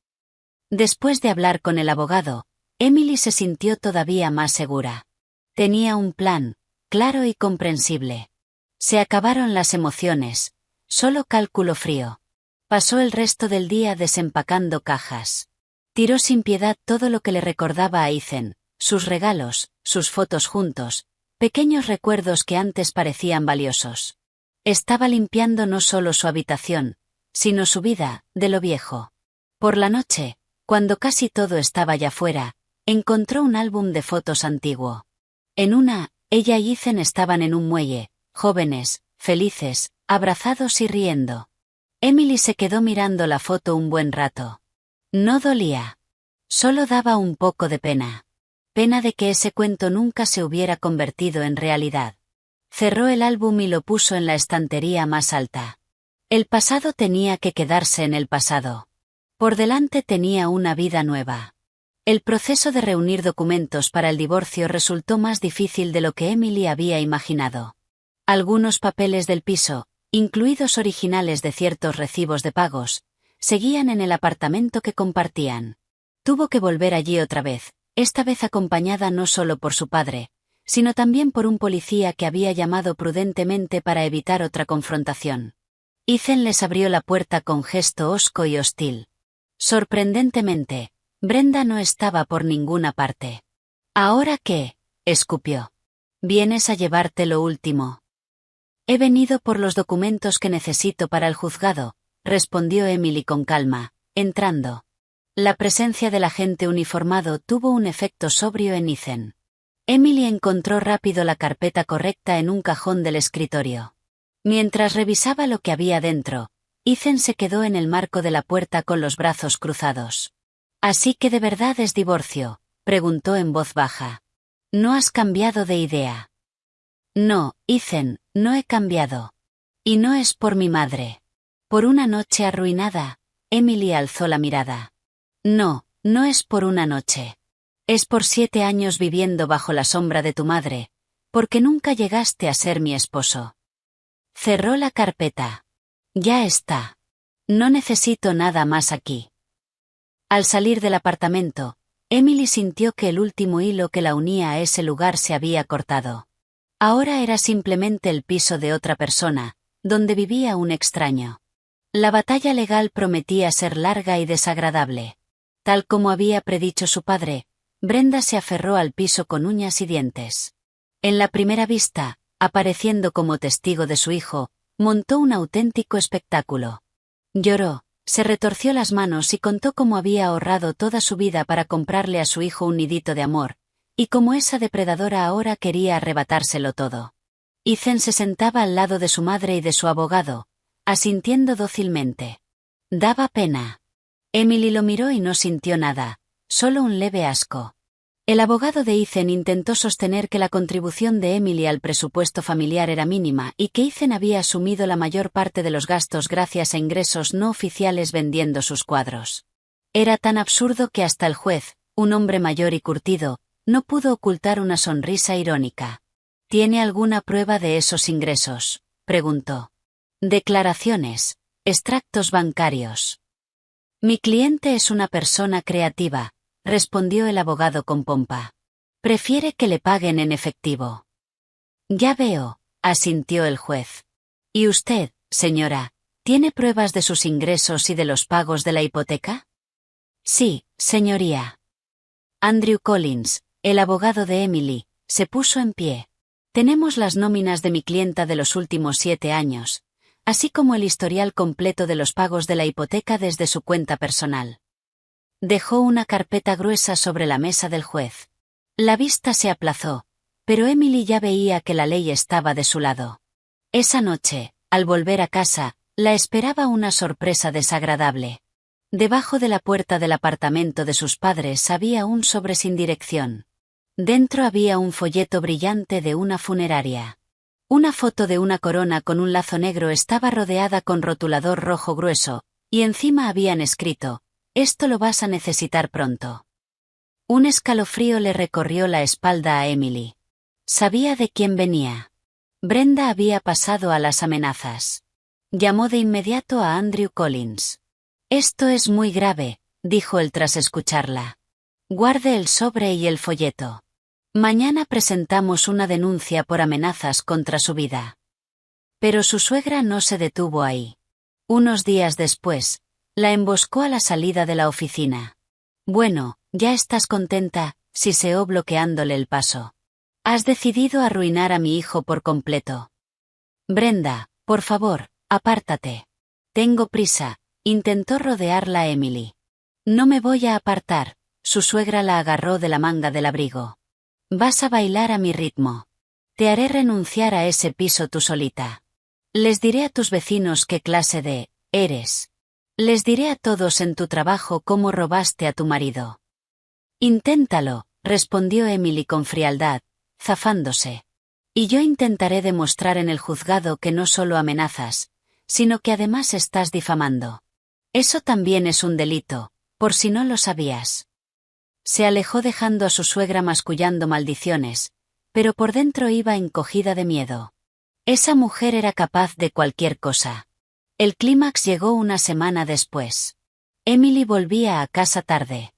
Después de hablar con el abogado, Emily se sintió todavía más segura. Tenía un plan, claro y comprensible. Se acabaron las emociones, solo cálculo frío. Pasó el resto del día desempacando cajas. Tiró sin piedad todo lo que le recordaba a Ethan, sus regalos, sus fotos juntos, pequeños recuerdos que antes parecían valiosos. Estaba limpiando no solo su habitación, sino su vida, de lo viejo. Por la noche, cuando casi todo estaba ya fuera, encontró un álbum de fotos antiguo. En una, ella y Ethan estaban en un muelle, jóvenes, felices, abrazados y riendo. Emily se quedó mirando la foto un buen rato. No dolía. Solo daba un poco de pena. Pena de que ese cuento nunca se hubiera convertido en realidad. Cerró el álbum y lo puso en la estantería más alta. El pasado tenía que quedarse en el pasado. Por delante tenía una vida nueva. El proceso de reunir documentos para el divorcio resultó más difícil de lo que Emily había imaginado. Algunos papeles del piso, incluidos originales de ciertos recibos de pagos, seguían en el apartamento que compartían. Tuvo que volver allí otra vez, esta vez acompañada no solo por su padre, sino también por un policía que había llamado prudentemente para evitar otra confrontación. Ethan les abrió la puerta con gesto hosco y hostil. Sorprendentemente, Brenda no estaba por ninguna parte. ¿Ahora qué?, escupió. ¿Vienes a llevarte lo último? He venido por los documentos que necesito para el juzgado, respondió Emily con calma, entrando. La presencia del agente uniformado tuvo un efecto sobrio en Ethan. Emily encontró rápido la carpeta correcta en un cajón del escritorio. Mientras revisaba lo que había dentro, Ethan se quedó en el marco de la puerta con los brazos cruzados. ¿Así que de verdad es divorcio?, preguntó en voz baja. ¿No has cambiado de idea? No, Ethan, no he cambiado. Y no es por mi madre. ¿Por una noche arruinada? Emily alzó la mirada. No, no es por una noche. Es por 7 años viviendo bajo la sombra de tu madre, porque nunca llegaste a ser mi esposo. Cerró la carpeta. Ya está. No necesito nada más aquí. Al salir del apartamento, Emily sintió que el último hilo que la unía a ese lugar se había cortado. Ahora era simplemente el piso de otra persona, donde vivía un extraño. La batalla legal prometía ser larga y desagradable. Tal como había predicho su padre, Brenda se aferró al piso con uñas y dientes. En la primera vista, apareciendo como testigo de su hijo, montó un auténtico espectáculo. Lloró, se retorció las manos y contó cómo había ahorrado toda su vida para comprarle a su hijo un nidito de amor, y cómo esa depredadora ahora quería arrebatárselo todo. Ethan se sentaba al lado de su madre y de su abogado, asintiendo dócilmente. Daba pena. Emily lo miró y no sintió nada, solo un leve asco. El abogado de Ethan intentó sostener que la contribución de Emily al presupuesto familiar era mínima y que Ethan había asumido la mayor parte de los gastos gracias a ingresos no oficiales vendiendo sus cuadros. Era tan absurdo que hasta el juez, un hombre mayor y curtido, no pudo ocultar una sonrisa irónica. ¿Tiene alguna prueba de esos ingresos?, preguntó. Declaraciones, extractos bancarios. Mi cliente es una persona creativa, respondió el abogado con pompa. Prefiere que le paguen en efectivo. Ya veo, asintió el juez. ¿Y usted, señora, tiene pruebas de sus ingresos y de los pagos de la hipoteca? Sí, señoría. Andrew Collins, el abogado de Emily, se puso en pie. Tenemos las nóminas de mi clienta de los últimos 7 años, así como el historial completo de los pagos de la hipoteca desde su cuenta personal. Dejó una carpeta gruesa sobre la mesa del juez. La vista se aplazó, pero Emily ya veía que la ley estaba de su lado. Esa noche, al volver a casa, la esperaba una sorpresa desagradable. Debajo de la puerta del apartamento de sus padres había un sobre sin dirección. Dentro había un folleto brillante de una funeraria. Una foto de una corona con un lazo negro estaba rodeada con rotulador rojo grueso, y encima habían escrito: «Esto lo vas a necesitar pronto». Un escalofrío le recorrió la espalda a Emily. Sabía de quién venía. Brenda había pasado a las amenazas. Llamó de inmediato a Andrew Collins. «Esto es muy grave», dijo él tras escucharla. «Guarde el sobre y el folleto. Mañana presentamos una denuncia por amenazas contra su vida». Pero su suegra no se detuvo ahí. Unos días después, la emboscó a la salida de la oficina. «Bueno, ya estás contenta», siseó bloqueándole el paso. «Has decidido arruinar a mi hijo por completo». «Brenda, por favor, apártate. Tengo prisa», intentó rodearla Emily. «No me voy a apartar», su suegra la agarró de la manga del abrigo. «Vas a bailar a mi ritmo. Te haré renunciar a ese piso tú solita. Les diré a tus vecinos qué clase de eres. Les diré a todos en tu trabajo cómo robaste a tu marido». «Inténtalo», respondió Emily con frialdad, zafándose. «Y yo intentaré demostrar en el juzgado que no solo amenazas, sino que además estás difamando. Eso también es un delito, por si no lo sabías». Se alejó dejando a su suegra mascullando maldiciones, pero por dentro iba encogida de miedo. Esa mujer era capaz de cualquier cosa. El clímax llegó una semana después. Emily volvía a casa tarde.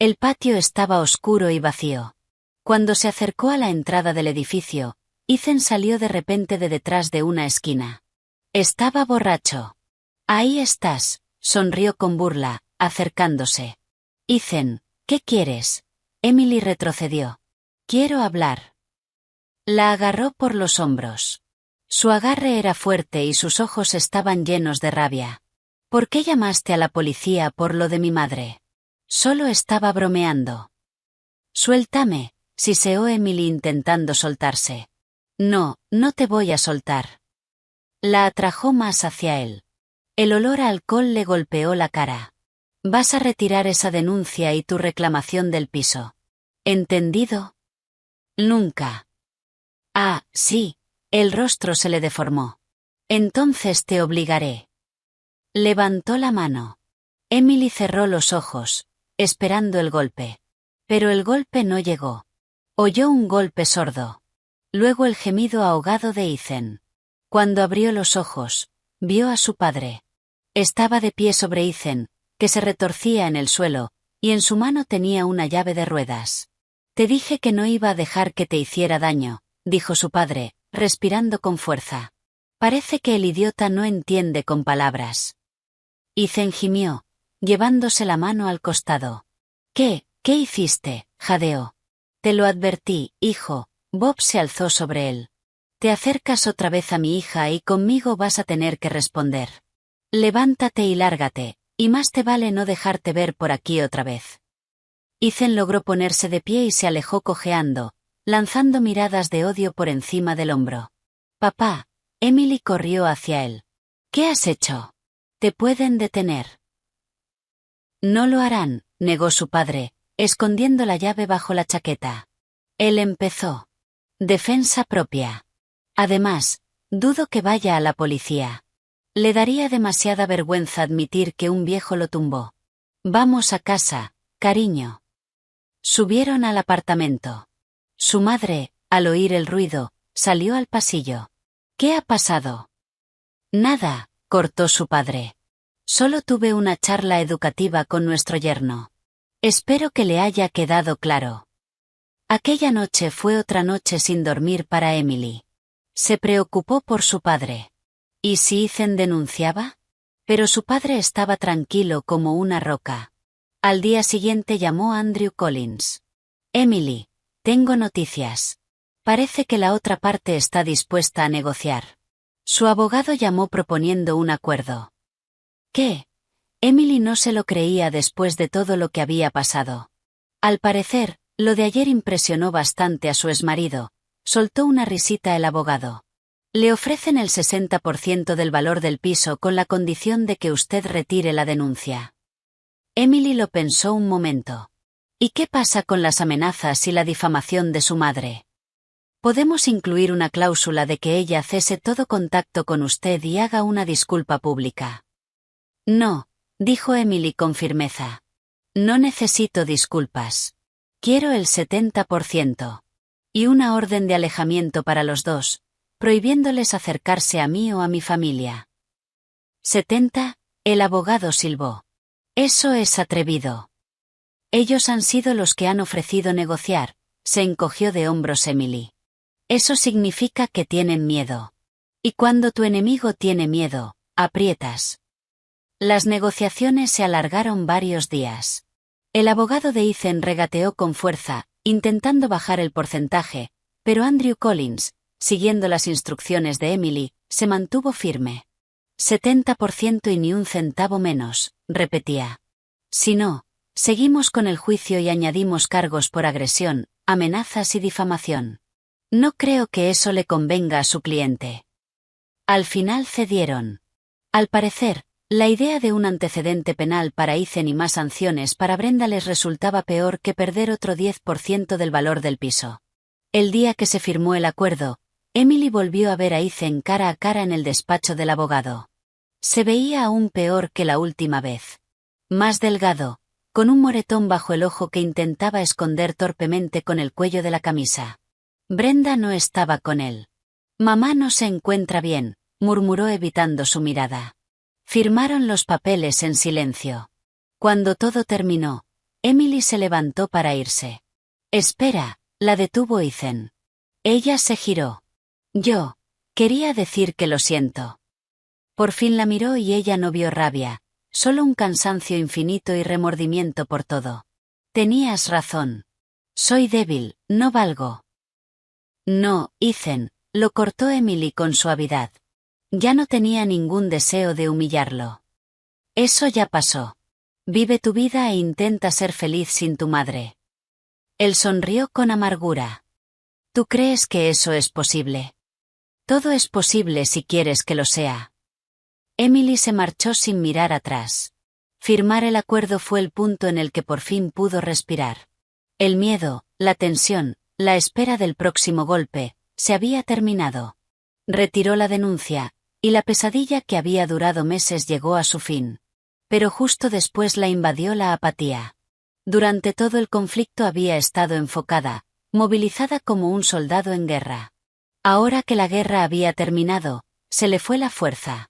El patio estaba oscuro y vacío. Cuando se acercó a la entrada del edificio, Ethan salió de repente de detrás de una esquina. Estaba borracho. «Ahí estás», sonrió con burla, acercándose. «Ethan, ¿qué quieres?». Emily retrocedió. «Quiero hablar». La agarró por los hombros. Su agarre era fuerte y sus ojos estaban llenos de rabia. «¿Por qué llamaste a la policía por lo de mi madre?». «Solo estaba bromeando». «Suéltame», siseó Emily intentando soltarse. «No, no te voy a soltar». La atrajo más hacia él. El olor a alcohol le golpeó la cara. «Vas a retirar esa denuncia y tu reclamación del piso. ¿Entendido?». «Nunca». «Ah, sí», el rostro se le deformó. «Entonces te obligaré». Levantó la mano. Emily cerró los ojos, esperando el golpe. Pero el golpe no llegó. Oyó un golpe sordo. Luego el gemido ahogado de Ethan. Cuando abrió los ojos, vio a su padre. Estaba de pie sobre Ethan, que se retorcía en el suelo, y en su mano tenía una llave de ruedas. «Te dije que no iba a dejar que te hiciera daño», dijo su padre, respirando con fuerza. «Parece que el idiota no entiende con palabras». Ethan gimió, llevándose la mano al costado. «¿Qué hiciste?», jadeó. «Te lo advertí, hijo», Bob se alzó sobre él. «Te acercas otra vez a mi hija y conmigo vas a tener que responder. Levántate y lárgate, y más te vale no dejarte ver por aquí otra vez». Ethan logró ponerse de pie y se alejó cojeando, lanzando miradas de odio por encima del hombro. «Papá», Emily corrió hacia él. «¿Qué has hecho? Te pueden detener». «No lo harán», negó su padre, escondiendo la llave bajo la chaqueta. Él empezó. «Defensa propia. Además, dudo que vaya a la policía. Le daría demasiada vergüenza admitir que un viejo lo tumbó. Vamos a casa, cariño». Subieron al apartamento. Su madre, al oír el ruido, salió al pasillo. «¿Qué ha pasado?». «Nada», cortó su padre. «Solo tuve una charla educativa con nuestro yerno. Espero que le haya quedado claro». Aquella noche fue otra noche sin dormir para Emily. Se preocupó por su padre. ¿Y si Ethan denunciaba? Pero su padre estaba tranquilo como una roca. Al día siguiente llamó a Andrew Collins. «Emily, tengo noticias. Parece que la otra parte está dispuesta a negociar». Su abogado llamó proponiendo un acuerdo. «¿Qué?». Emily no se lo creía después de todo lo que había pasado. Al parecer, lo de ayer impresionó bastante a su exmarido. Soltó una risita el abogado. «Le ofrecen el 60% del valor del piso con la condición de que usted retire la denuncia». Emily lo pensó un momento. ¿Y qué pasa con las amenazas y la difamación de su madre? Podemos incluir una cláusula de que ella cese todo contacto con usted y haga una disculpa pública. No, dijo Emily con firmeza. No necesito disculpas. Quiero el 70%. Y una orden de alejamiento para los dos, prohibiéndoles acercarse a mí o a mi familia. 70, el abogado silbó. Eso es atrevido. Ellos han sido los que han ofrecido negociar, se encogió de hombros Emily. Eso significa que tienen miedo. Y cuando tu enemigo tiene miedo, aprietas. Las negociaciones se alargaron varios días. El abogado de Ethan regateó con fuerza, intentando bajar el porcentaje, pero Andrew Collins, siguiendo las instrucciones de Emily, se mantuvo firme. 70% y ni un centavo menos, repetía. Si no, seguimos con el juicio y añadimos cargos por agresión, amenazas y difamación. No creo que eso le convenga a su cliente. Al final cedieron. Al parecer, la idea de un antecedente penal para Ethan y más sanciones para Brenda les resultaba peor que perder otro 10% del valor del piso. El día que se firmó el acuerdo, Emily volvió a ver a Ethan cara a cara en el despacho del abogado. Se veía aún peor que la última vez. Más delgado, con un moretón bajo el ojo que intentaba esconder torpemente con el cuello de la camisa. Brenda no estaba con él. Mamá no se encuentra bien, murmuró evitando su mirada. Firmaron los papeles en silencio. Cuando todo terminó, Emily se levantó para irse. Espera, la detuvo Ethan. Ella se giró. Yo, quería decir que lo siento. Por fin la miró y ella no vio rabia, solo un cansancio infinito y remordimiento por todo. Tenías razón. Soy débil, no valgo. No, Ethan, lo cortó Emily con suavidad. Ya no tenía ningún deseo de humillarlo. Eso ya pasó. Vive tu vida e intenta ser feliz sin tu madre. Él sonrió con amargura. ¿Tú crees que eso es posible? Todo es posible si quieres que lo sea. Emily se marchó sin mirar atrás. Firmar el acuerdo fue el punto en el que por fin pudo respirar. El miedo, la tensión, la espera del próximo golpe, se había terminado. Retiró la denuncia, y la pesadilla que había durado meses llegó a su fin. Pero justo después la invadió la apatía. Durante todo el conflicto había estado enfocada, movilizada como un soldado en guerra. Ahora que la guerra había terminado, se le fue la fuerza.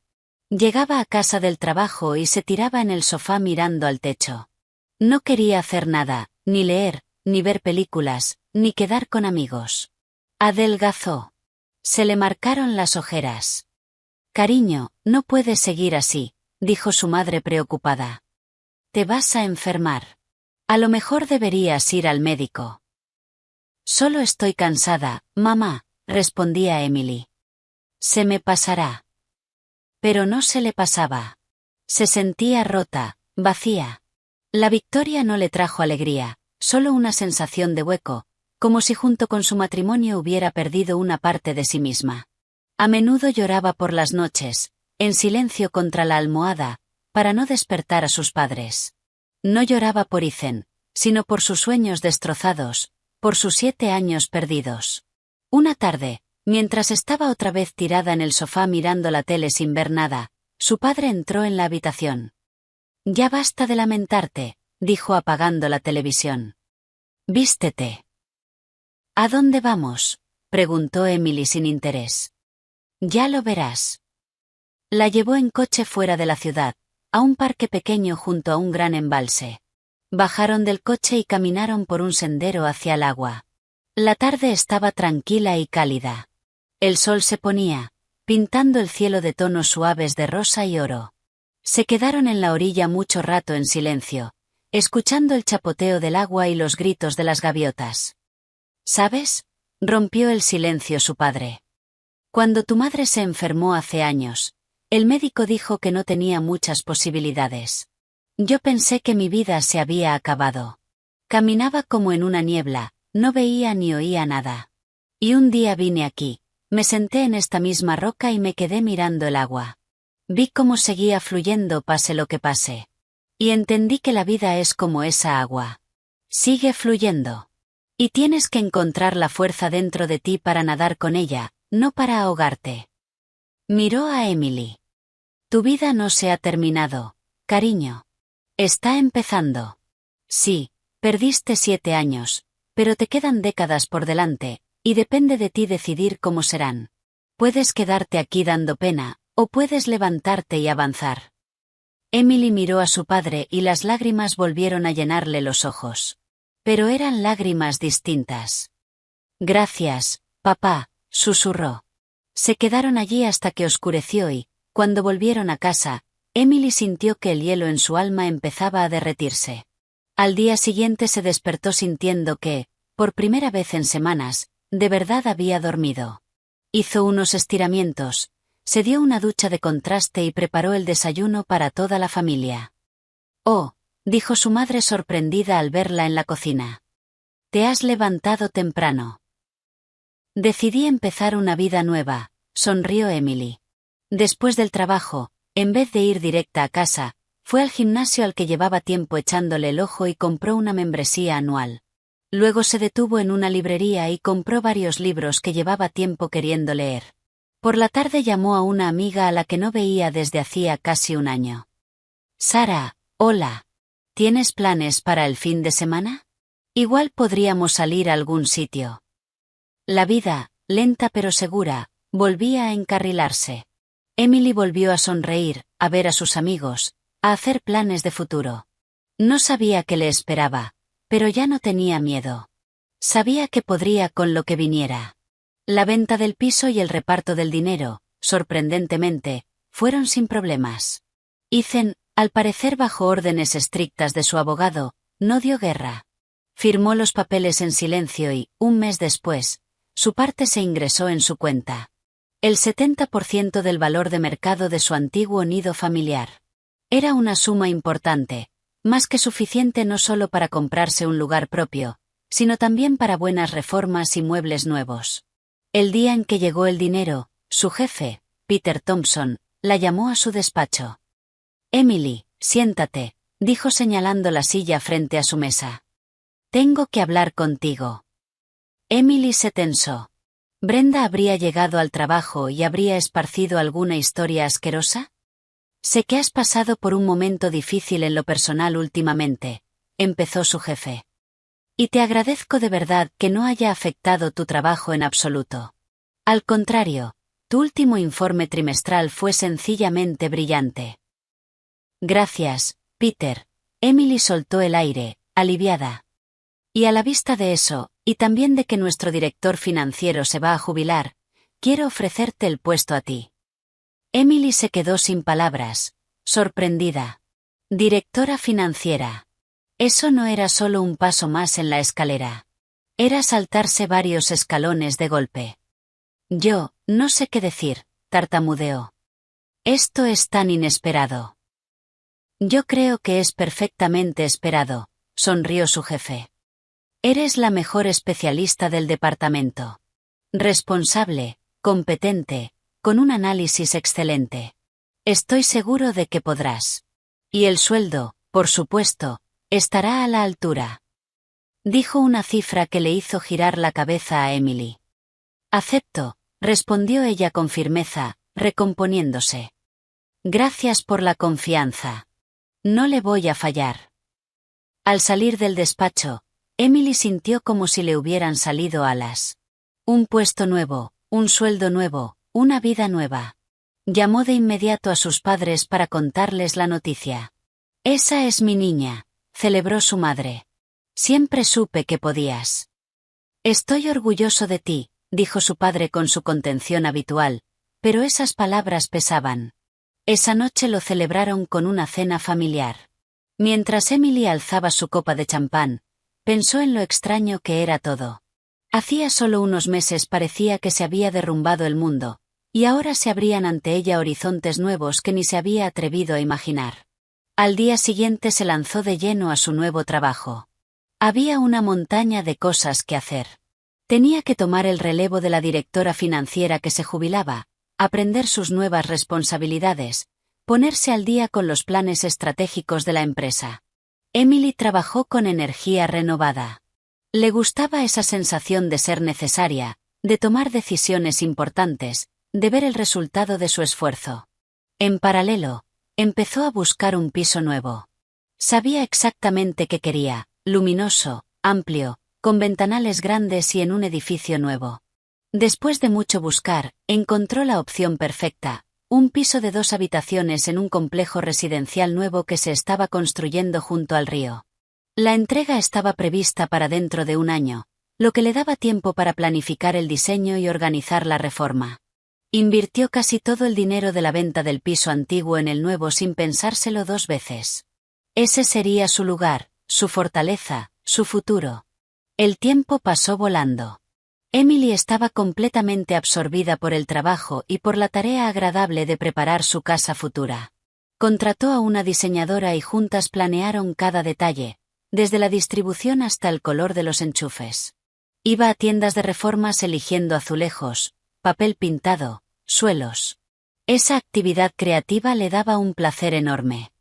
Llegaba a casa del trabajo y se tiraba en el sofá mirando al techo. No quería hacer nada, ni leer, ni ver películas, ni quedar con amigos. Adelgazó. Se le marcaron las ojeras. Cariño, no puedes seguir así, dijo su madre preocupada. Te vas a enfermar. A lo mejor deberías ir al médico. Solo estoy cansada, mamá, respondía Emily. Se me pasará. Pero no se le pasaba. Se sentía rota, vacía. La victoria no le trajo alegría, solo una sensación de hueco, como si junto con su matrimonio hubiera perdido una parte de sí misma. A menudo lloraba por las noches, en silencio contra la almohada, para no despertar a sus padres. No lloraba por Ethan, sino por sus sueños destrozados, por sus 7 años perdidos. Una tarde, mientras estaba otra vez tirada en el sofá mirando la tele sin ver nada, su padre entró en la habitación. Ya basta de lamentarte, dijo apagando la televisión. Vístete. ¿A dónde vamos?, preguntó Emily sin interés. Ya lo verás. La llevó en coche fuera de la ciudad, a un parque pequeño junto a un gran embalse. Bajaron del coche y caminaron por un sendero hacia el agua. La tarde estaba tranquila y cálida. El sol se ponía, pintando el cielo de tonos suaves de rosa y oro. Se quedaron en la orilla mucho rato en silencio, escuchando el chapoteo del agua y los gritos de las gaviotas. ¿Sabes?, rompió el silencio su padre. Cuando tu madre se enfermó hace años, el médico dijo que no tenía muchas posibilidades. Yo pensé que mi vida se había acabado. Caminaba como en una niebla, no veía ni oía nada. Y un día vine aquí, me senté en esta misma roca y me quedé mirando el agua. Vi cómo seguía fluyendo pase lo que pase. Y entendí que la vida es como esa agua. Sigue fluyendo. Y tienes que encontrar la fuerza dentro de ti para nadar con ella, no para ahogarte. Miró a Emily. Tu vida no se ha terminado, cariño. Está empezando. Sí, perdiste 7 años, pero te quedan décadas por delante, y depende de ti decidir cómo serán. Puedes quedarte aquí dando pena, o puedes levantarte y avanzar. Emily miró a su padre y las lágrimas volvieron a llenarle los ojos. Pero eran lágrimas distintas. Gracias, papá, susurró. Se quedaron allí hasta que oscureció y, cuando volvieron a casa, Emily sintió que el hielo en su alma empezaba a derretirse. Al día siguiente se despertó sintiendo que, por primera vez en semanas, de verdad había dormido. Hizo unos estiramientos, se dio una ducha de contraste y preparó el desayuno para toda la familia. Oh, dijo su madre sorprendida al verla en la cocina. Te has levantado temprano. Decidí empezar una vida nueva, sonrió Emily. Después del trabajo, en vez de ir directa a casa, fue al gimnasio al que llevaba tiempo echándole el ojo y compró una membresía anual. Luego se detuvo en una librería y compró varios libros que llevaba tiempo queriendo leer. Por la tarde llamó a una amiga a la que no veía desde hacía casi un año. Sara, hola. ¿Tienes planes para el fin de semana? Igual podríamos salir a algún sitio. La vida, lenta pero segura, volvía a encarrilarse. Emily volvió a sonreír, a ver a sus amigos, a hacer planes de futuro. No sabía qué le esperaba, pero ya no tenía miedo. Sabía que podría con lo que viniera. La venta del piso y el reparto del dinero, sorprendentemente, fueron sin problemas. Ethan, al parecer bajo órdenes estrictas de su abogado, no dio guerra. Firmó los papeles en silencio y, un mes después, su parte se ingresó en su cuenta. El 70% del valor de mercado de su antiguo nido familiar. Era una suma importante, más que suficiente no solo para comprarse un lugar propio, sino también para buenas reformas y muebles nuevos. El día en que llegó el dinero, su jefe, Peter Thompson, la llamó a su despacho. Emily, siéntate, dijo señalando la silla frente a su mesa. Tengo que hablar contigo. Emily se tensó. ¿Brenda habría llegado al trabajo y habría esparcido alguna historia asquerosa? Sé que has pasado por un momento difícil en lo personal últimamente, empezó su jefe. Y te agradezco de verdad que no haya afectado tu trabajo en absoluto. Al contrario, tu último informe trimestral fue sencillamente brillante. Gracias, Peter. Emily soltó el aire, aliviada. Y a la vista de eso, y también de que nuestro director financiero se va a jubilar, quiero ofrecerte el puesto a ti. Emily se quedó sin palabras, sorprendida. Directora financiera. Eso no era solo un paso más en la escalera. Era saltarse varios escalones de golpe. Yo, no sé qué decir, tartamudeó. Esto es tan inesperado. Yo creo que es perfectamente esperado, sonrió su jefe. Eres la mejor especialista del departamento. Responsable, competente, con un análisis excelente. Estoy seguro de que podrás. Y el sueldo, por supuesto, estará a la altura. Dijo una cifra que le hizo girar la cabeza a Emily. Acepto, respondió ella con firmeza, recomponiéndose. Gracias por la confianza. No le voy a fallar. Al salir del despacho, Emily sintió como si le hubieran salido alas. Un puesto nuevo, un sueldo nuevo, una vida nueva. Llamó de inmediato a sus padres para contarles la noticia. Esa es mi niña, celebró su madre. Siempre supe que podías. Estoy orgulloso de ti, dijo su padre con su contención habitual, pero esas palabras pesaban. Esa noche lo celebraron con una cena familiar. Mientras Emily alzaba su copa de champán, pensó en lo extraño que era todo. Hacía solo unos meses parecía que se había derrumbado el mundo, y ahora se abrían ante ella horizontes nuevos que ni se había atrevido a imaginar. Al día siguiente se lanzó de lleno a su nuevo trabajo. Había una montaña de cosas que hacer. Tenía que tomar el relevo de la directora financiera que se jubilaba, aprender sus nuevas responsabilidades, ponerse al día con los planes estratégicos de la empresa. Emily trabajó con energía renovada. Le gustaba esa sensación de ser necesaria, de tomar decisiones importantes, de ver el resultado de su esfuerzo. En paralelo, empezó a buscar un piso nuevo. Sabía exactamente qué quería: luminoso, amplio, con ventanales grandes y en un edificio nuevo. Después de mucho buscar, encontró la opción perfecta: un piso de 2 habitaciones en un complejo residencial nuevo que se estaba construyendo junto al río. La entrega estaba prevista para dentro de un año, lo que le daba tiempo para planificar el diseño y organizar la reforma. Invirtió casi todo el dinero de la venta del piso antiguo en el nuevo sin pensárselo 2 veces. Ese sería su lugar, su fortaleza, su futuro. El tiempo pasó volando. Emily estaba completamente absorbida por el trabajo y por la tarea agradable de preparar su casa futura. Contrató a una diseñadora y juntas planearon cada detalle, desde la distribución hasta el color de los enchufes. Iba a tiendas de reformas eligiendo azulejos, papel pintado, suelos. Esa actividad creativa le daba un placer enorme.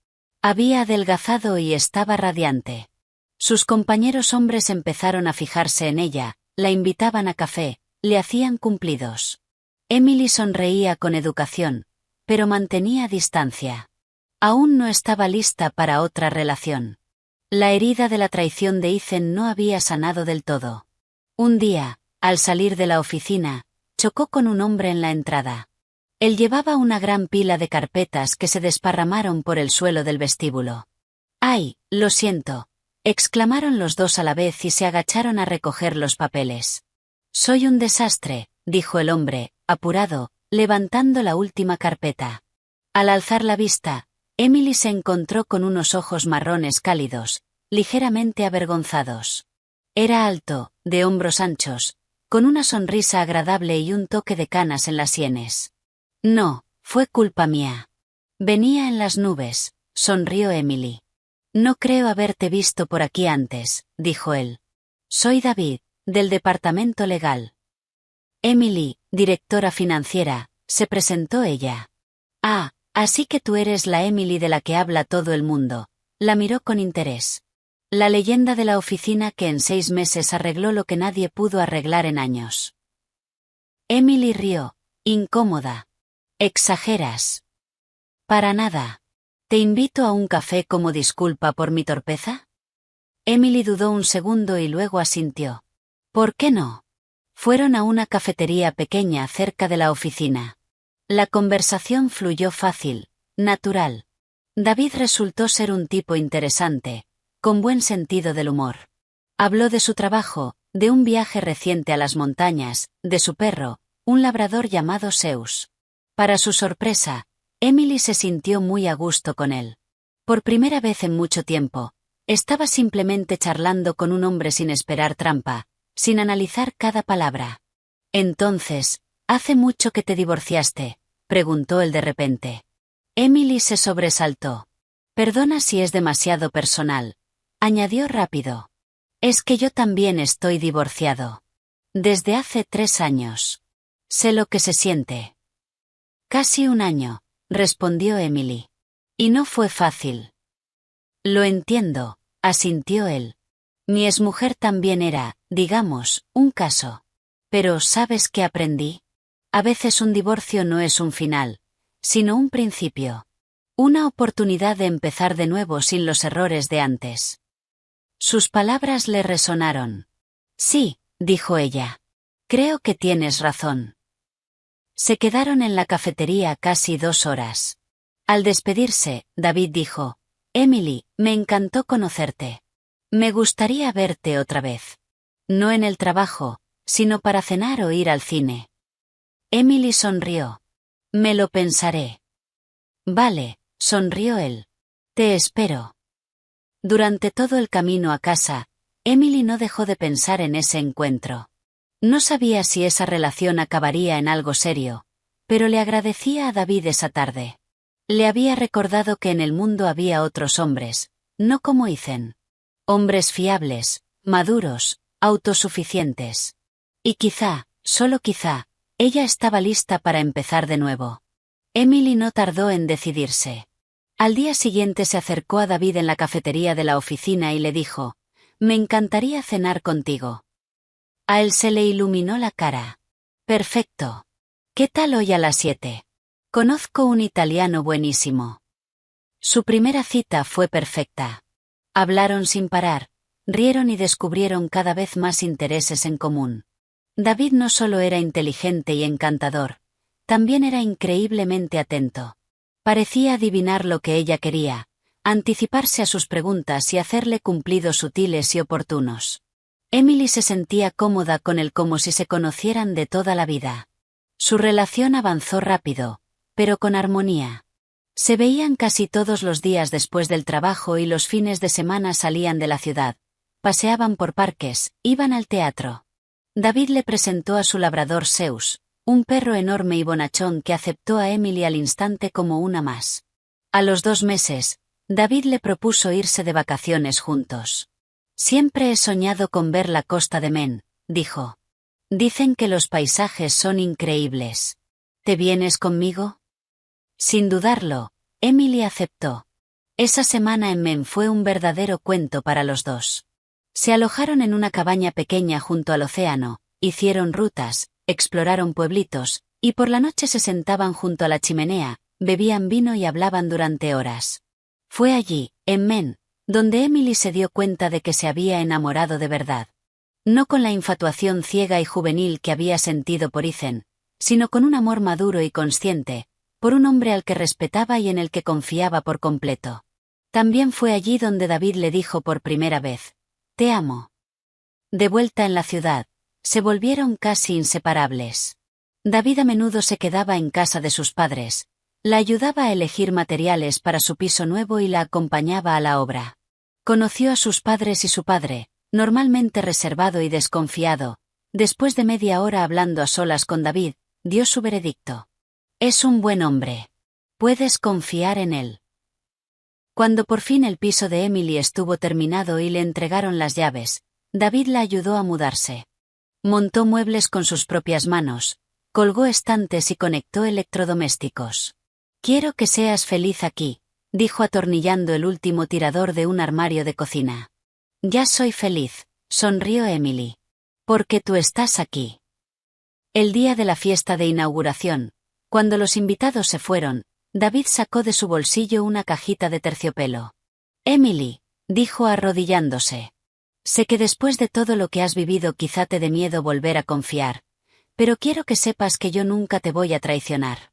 Había adelgazado y estaba radiante. Sus compañeros hombres empezaron a fijarse en ella, la invitaban a café, le hacían cumplidos. Emily sonreía con educación, pero mantenía distancia. Aún no estaba lista para otra relación. La herida de la traición de Ethan no había sanado del todo. Un día, al salir de la oficina, chocó con un hombre en la entrada. Él llevaba una gran pila de carpetas que se desparramaron por el suelo del vestíbulo. «¡Ay, lo siento!», exclamaron los dos a la vez y se agacharon a recoger los papeles. «Soy un desastre», dijo el hombre, apurado, levantando la última carpeta. Al alzar la vista, Emily se encontró con unos ojos marrones cálidos, ligeramente avergonzados. Era alto, de hombros anchos, con una sonrisa agradable y un toque de canas en las sienes. «No, fue culpa mía. Venía en las nubes», sonrió Emily. «No creo haberte visto por aquí antes», dijo él. «Soy David, del departamento legal». «Emily, directora financiera», se presentó ella. «Ah, así que tú eres la Emily de la que habla todo el mundo», la miró con interés. La leyenda de la oficina que en 6 meses arregló lo que nadie pudo arreglar en años. Emily rió, incómoda. «Exageras». «Para nada. ¿Te invito a un café como disculpa por mi torpeza?» Emily dudó un segundo y luego asintió. «¿Por qué no?». Fueron a una cafetería pequeña cerca de la oficina. La conversación fluyó fácil, natural. David resultó ser un tipo interesante, con buen sentido del humor. Habló de su trabajo, de un viaje reciente a las montañas, de su perro, un labrador llamado Zeus. Para su sorpresa, Emily se sintió muy a gusto con él. Por primera vez en mucho tiempo, estaba simplemente charlando con un hombre sin esperar trampa, sin analizar cada palabra. «Entonces, ¿hace mucho que te divorciaste?», preguntó él de repente. Emily se sobresaltó. «Perdona si es demasiado personal», añadió rápido. «Es que yo también estoy divorciado. Desde hace 3 años. Sé lo que se siente». «Casi 1 año», respondió Emily. «Y no fue fácil». «Lo entiendo», asintió él. «Mi exmujer también era, digamos, un caso. Pero ¿sabes qué aprendí? A veces un divorcio no es un final, sino un principio. Una oportunidad de empezar de nuevo sin los errores de antes». Sus palabras le resonaron. «Sí», dijo ella. «Creo que tienes razón». Se quedaron en la cafetería casi 2 horas. Al despedirse, David dijo: «Emily, me encantó conocerte. Me gustaría verte otra vez. No en el trabajo, sino para cenar o ir al cine». Emily sonrió. «Me lo pensaré». «Vale», sonrió él. «Te espero». Durante todo el camino a casa, Emily no dejó de pensar en ese encuentro. No sabía si esa relación acabaría en algo serio, pero le agradecía a David esa tarde. Le había recordado que en el mundo había otros hombres, no como Ethan. Hombres fiables, maduros, autosuficientes. Y quizá, solo quizá, ella estaba lista para empezar de nuevo. Emily no tardó en decidirse. Al día siguiente se acercó a David en la cafetería de la oficina y le dijo: «Me encantaría cenar contigo». A él se le iluminó la cara. «Perfecto. ¿Qué tal hoy a las 7? Conozco un italiano buenísimo». Su primera cita fue perfecta. Hablaron sin parar, rieron y descubrieron cada vez más intereses en común. David no solo era inteligente y encantador, también era increíblemente atento. Parecía adivinar lo que ella quería, anticiparse a sus preguntas y hacerle cumplidos sutiles y oportunos. Emily se sentía cómoda con él como si se conocieran de toda la vida. Su relación avanzó rápido, pero con armonía. Se veían casi todos los días después del trabajo y los fines de semana salían de la ciudad, paseaban por parques, iban al teatro. David le presentó a su labrador Zeus, un perro enorme y bonachón que aceptó a Emily al instante como una más. A los 2 meses, David le propuso irse de vacaciones juntos. «Siempre he soñado con ver la costa de Maine», dijo. «Dicen que los paisajes son increíbles. ¿Te vienes conmigo?». Sin dudarlo, Emily aceptó. Esa semana en Maine fue un verdadero cuento para los dos. Se alojaron en una cabaña pequeña junto al océano, hicieron rutas, exploraron pueblitos, y por la noche se sentaban junto a la chimenea, bebían vino y hablaban durante horas. Fue allí, en Maine, donde Emily se dio cuenta de que se había enamorado de verdad. No con la infatuación ciega y juvenil que había sentido por Ethan, sino con un amor maduro y consciente, por un hombre al que respetaba y en el que confiaba por completo. También fue allí donde David le dijo por primera vez: «Te amo». De vuelta en la ciudad, se volvieron casi inseparables. David a menudo se quedaba en casa de sus padres, la ayudaba a elegir materiales para su piso nuevo y la acompañaba a la obra. Conoció a sus padres y su padre, normalmente reservado y desconfiado, después de media hora hablando a solas con David, dio su veredicto: «Es un buen hombre. Puedes confiar en él». Cuando por fin el piso de Emily estuvo terminado y le entregaron las llaves, David la ayudó a mudarse. Montó muebles con sus propias manos, colgó estantes y conectó electrodomésticos. «Quiero que seas feliz aquí», dijo atornillando el último tirador de un armario de cocina. «Ya soy feliz», sonrió Emily. «Porque tú estás aquí». El día de la fiesta de inauguración, cuando los invitados se fueron, David sacó de su bolsillo una cajita de terciopelo. «Emily», dijo arrodillándose. «Sé que después de todo lo que has vivido quizá te dé miedo volver a confiar, pero quiero que sepas que yo nunca te voy a traicionar.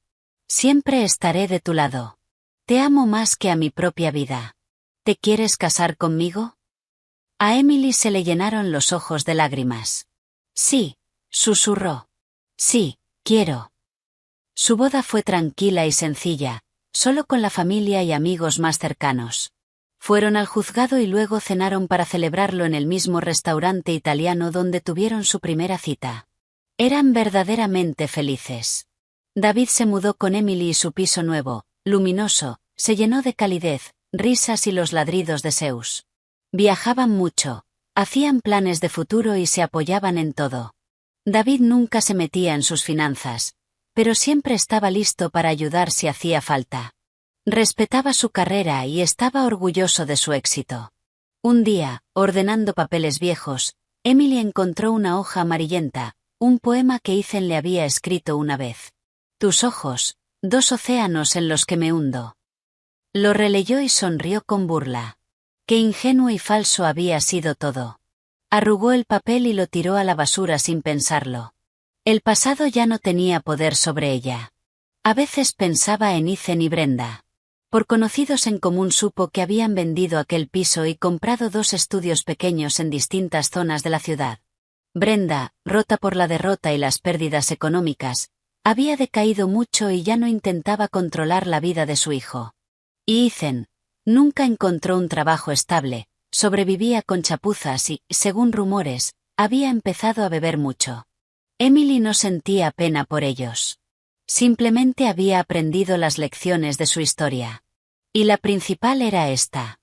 Siempre estaré de tu lado. Te amo más que a mi propia vida. ¿Te quieres casar conmigo?». A Emily se le llenaron los ojos de lágrimas. «Sí», susurró. «Sí, quiero». Su boda fue tranquila y sencilla, solo con la familia y amigos más cercanos. Fueron al juzgado y luego cenaron para celebrarlo en el mismo restaurante italiano donde tuvieron su primera cita. Eran verdaderamente felices. David se mudó con Emily y su piso nuevo, luminoso, se llenó de calidez, risas y los ladridos de Zeus. Viajaban mucho, hacían planes de futuro y se apoyaban en todo. David nunca se metía en sus finanzas, pero siempre estaba listo para ayudar si hacía falta. Respetaba su carrera y estaba orgulloso de su éxito. Un día, ordenando papeles viejos, Emily encontró una hoja amarillenta, un poema que Ethan le había escrito una vez. «Tus ojos, 2 océanos en los que me hundo». Lo releyó y sonrió con burla. Qué ingenuo y falso había sido todo. Arrugó el papel y lo tiró a la basura sin pensarlo. El pasado ya no tenía poder sobre ella. A veces pensaba en Ethan y Brenda. Por conocidos en común supo que habían vendido aquel piso y comprado 2 estudios pequeños en distintas zonas de la ciudad. Brenda, rota por la derrota y las pérdidas económicas, había decaído mucho y ya no intentaba controlar la vida de su hijo. Y Ethan nunca encontró un trabajo estable, sobrevivía con chapuzas y, según rumores, había empezado a beber mucho. Emily no sentía pena por ellos. Simplemente había aprendido las lecciones de su historia. Y la principal era esta: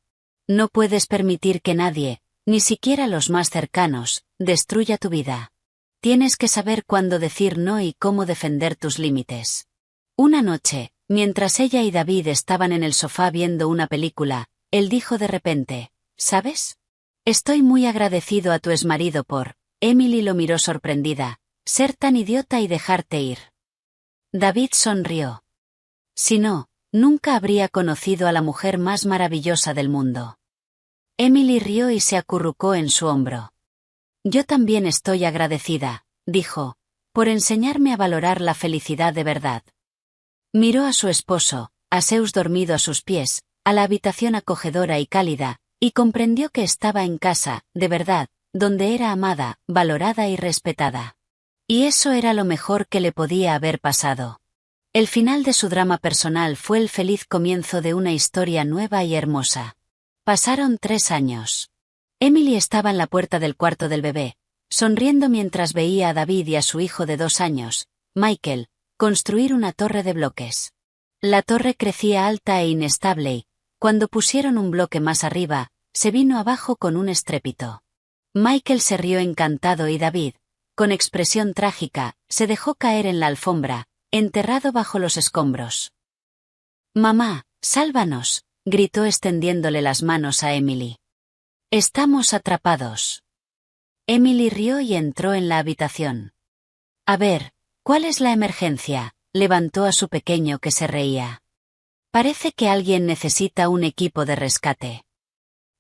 no puedes permitir que nadie, ni siquiera los más cercanos, destruya tu vida. Tienes que saber cuándo decir no y cómo defender tus límites. Una noche, Mientras ella y David estaban en el sofá viendo una película, él dijo de repente, ¿sabes? Estoy muy agradecido a tu exmarido por... Emily lo miró sorprendida, ser tan idiota y dejarte ir. David sonrió. Si no, nunca habría conocido a la mujer más maravillosa del mundo. Emily rió y se acurrucó en su hombro. Yo también estoy agradecida, dijo, por enseñarme a valorar la felicidad de verdad. Miró a su esposo, a Zeus dormido a sus pies, a la habitación acogedora y cálida, y comprendió que estaba en casa, de verdad, donde era amada, valorada y respetada. Y eso era lo mejor que le podía haber pasado. El final de su drama personal fue el feliz comienzo de una historia nueva y hermosa. Pasaron 3 años. Emily estaba en la puerta del cuarto del bebé, sonriendo mientras veía a David y a su hijo de 2 años, Michael, construir una torre de bloques. La torre crecía alta e inestable y, cuando pusieron un bloque más arriba, se vino abajo con un estrépito. Michael se rió encantado y David, con expresión trágica, se dejó caer en la alfombra, enterrado bajo los escombros. «Mamá, sálvanos», gritó extendiéndole las manos a Emily. «Estamos atrapados». Emily rió y entró en la habitación. «A ver, ¿cuál es la emergencia?», levantó a su pequeño que se reía. «Parece que alguien necesita un equipo de rescate».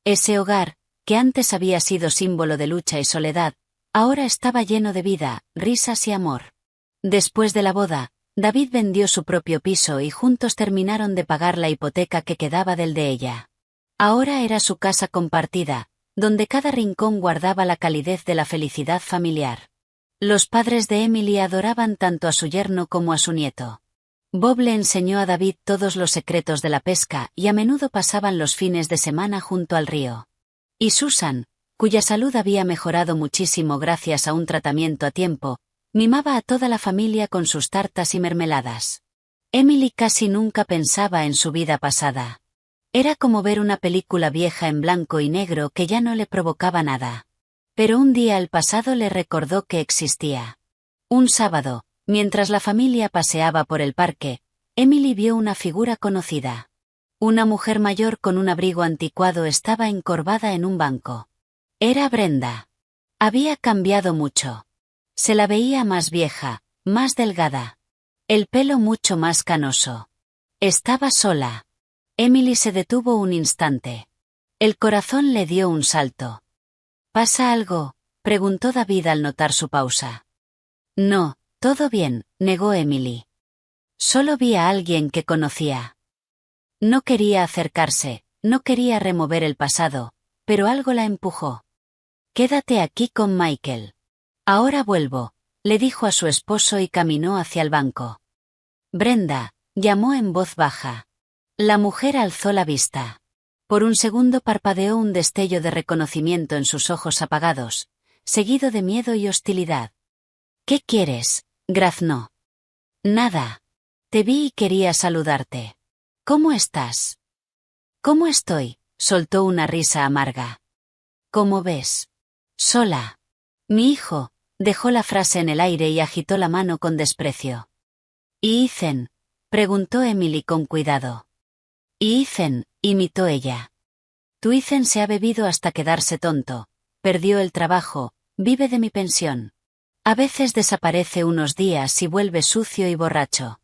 Ese hogar, que antes había sido símbolo de lucha y soledad, ahora estaba lleno de vida, risas y amor. Después de la boda, David vendió su propio piso y juntos terminaron de pagar la hipoteca que quedaba del de ella. Ahora era su casa compartida, donde cada rincón guardaba la calidez de la felicidad familiar. Los padres de Emily adoraban tanto a su yerno como a su nieto. Bob le enseñó a David todos los secretos de la pesca y a menudo pasaban los fines de semana junto al río. Y Susan, cuya salud había mejorado muchísimo gracias a un tratamiento a tiempo, mimaba a toda la familia con sus tartas y mermeladas. Emily casi nunca pensaba en su vida pasada. Era como ver una película vieja en blanco y negro que ya no le provocaba nada. Pero un día el pasado le recordó que existía. Un sábado, mientras la familia paseaba por el parque, Emily vio una figura conocida. Una mujer mayor con un abrigo anticuado estaba encorvada en un banco. Era Brenda. Había cambiado mucho. Se la veía más vieja, más delgada. El pelo mucho más canoso. Estaba sola. Emily se detuvo un instante. El corazón le dio un salto. ¿Pasa algo?, preguntó David al notar su pausa. No, todo bien, negó Emily. Solo vi a alguien que conocía. No quería acercarse, no quería remover el pasado, pero algo la empujó. Quédate aquí con Michael. Ahora vuelvo, le dijo a su esposo y caminó hacia el banco. Brenda, llamó en voz baja. La mujer alzó la vista. Por un segundo parpadeó un destello de reconocimiento en sus ojos apagados, seguido de miedo y hostilidad. ¿Qué quieres?, graznó. Nada. Te vi y quería saludarte. ¿Cómo estás? ¿Cómo estoy?, soltó una risa amarga. ¿Cómo ves? Sola. Mi hijo, dejó la frase en el aire y agitó la mano con desprecio. ¿Y Ethan?, preguntó Emily con cuidado. ¿Y Ethan?, imitó ella. Tu Ethan se ha bebido hasta quedarse tonto, perdió el trabajo, vive de mi pensión. A veces desaparece unos días y vuelve sucio y borracho.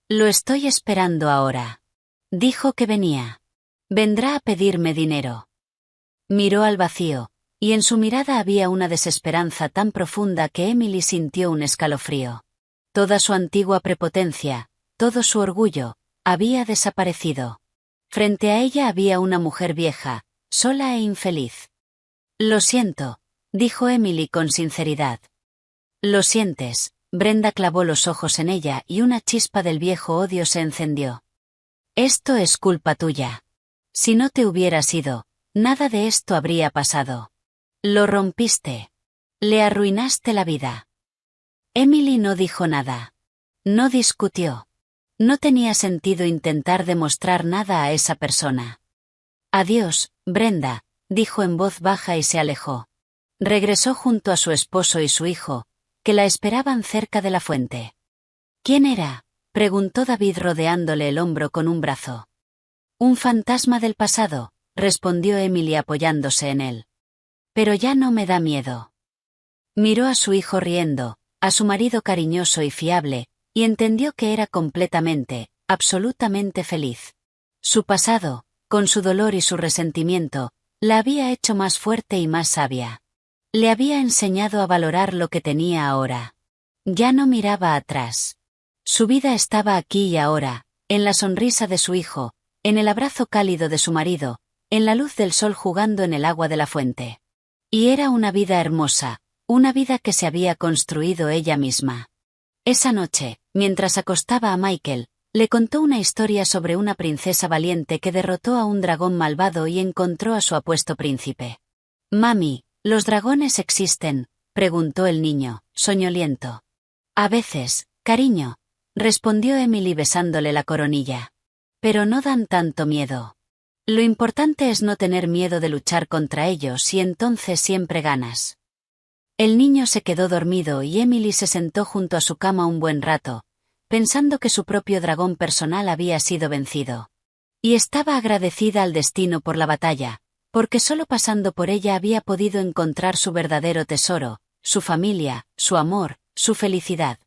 Lo estoy esperando ahora. Dijo que venía. Vendrá a pedirme dinero. Miró al vacío, y en su mirada había una desesperanza tan profunda que Emily sintió un escalofrío. Toda su antigua prepotencia, todo su orgullo, había desaparecido. Frente a ella había una mujer vieja, sola e infeliz. Lo siento, dijo Emily con sinceridad. Lo sientes, Brenda clavó los ojos en ella y una chispa del viejo odio se encendió. Esto es culpa tuya. Si no te hubieras ido, nada de esto habría pasado. Lo rompiste. Le arruinaste la vida. Emily no dijo nada. No discutió. No tenía sentido intentar demostrar nada a esa persona. Adiós, Brenda, dijo en voz baja y se alejó. Regresó junto a su esposo y su hijo, que la esperaban cerca de la fuente. ¿Quién era?, preguntó David rodeándole el hombro con un brazo. Un fantasma del pasado, respondió Emily apoyándose en él. Pero ya no me da miedo. Miró a su hijo riendo, a su marido cariñoso y fiable, y entendió que era completamente, absolutamente feliz. Su pasado, con su dolor y su resentimiento, la había hecho más fuerte y más sabia. Le había enseñado a valorar lo que tenía ahora. Ya no miraba atrás. Su vida estaba aquí y ahora, en la sonrisa de su hijo, en el abrazo cálido de su marido, en la luz del sol jugando en el agua de la fuente. Y era una vida hermosa, una vida que se había construido ella misma. Esa noche, mientras acostaba a Michael, le contó una historia sobre una princesa valiente que derrotó a un dragón malvado y encontró a su apuesto príncipe. «Mami, ¿los dragones existen?», preguntó el niño, soñoliento. «A veces, cariño», respondió Emily besándole la coronilla. «Pero no dan tanto miedo. Lo importante es no tener miedo de luchar contra ellos y entonces siempre ganas». El niño se quedó dormido y Emily se sentó junto a su cama un buen rato, pensando que su propio dragón personal había sido vencido. Y estaba agradecida al destino por la batalla, porque solo pasando por ella había podido encontrar su verdadero tesoro, su familia, su amor, su felicidad.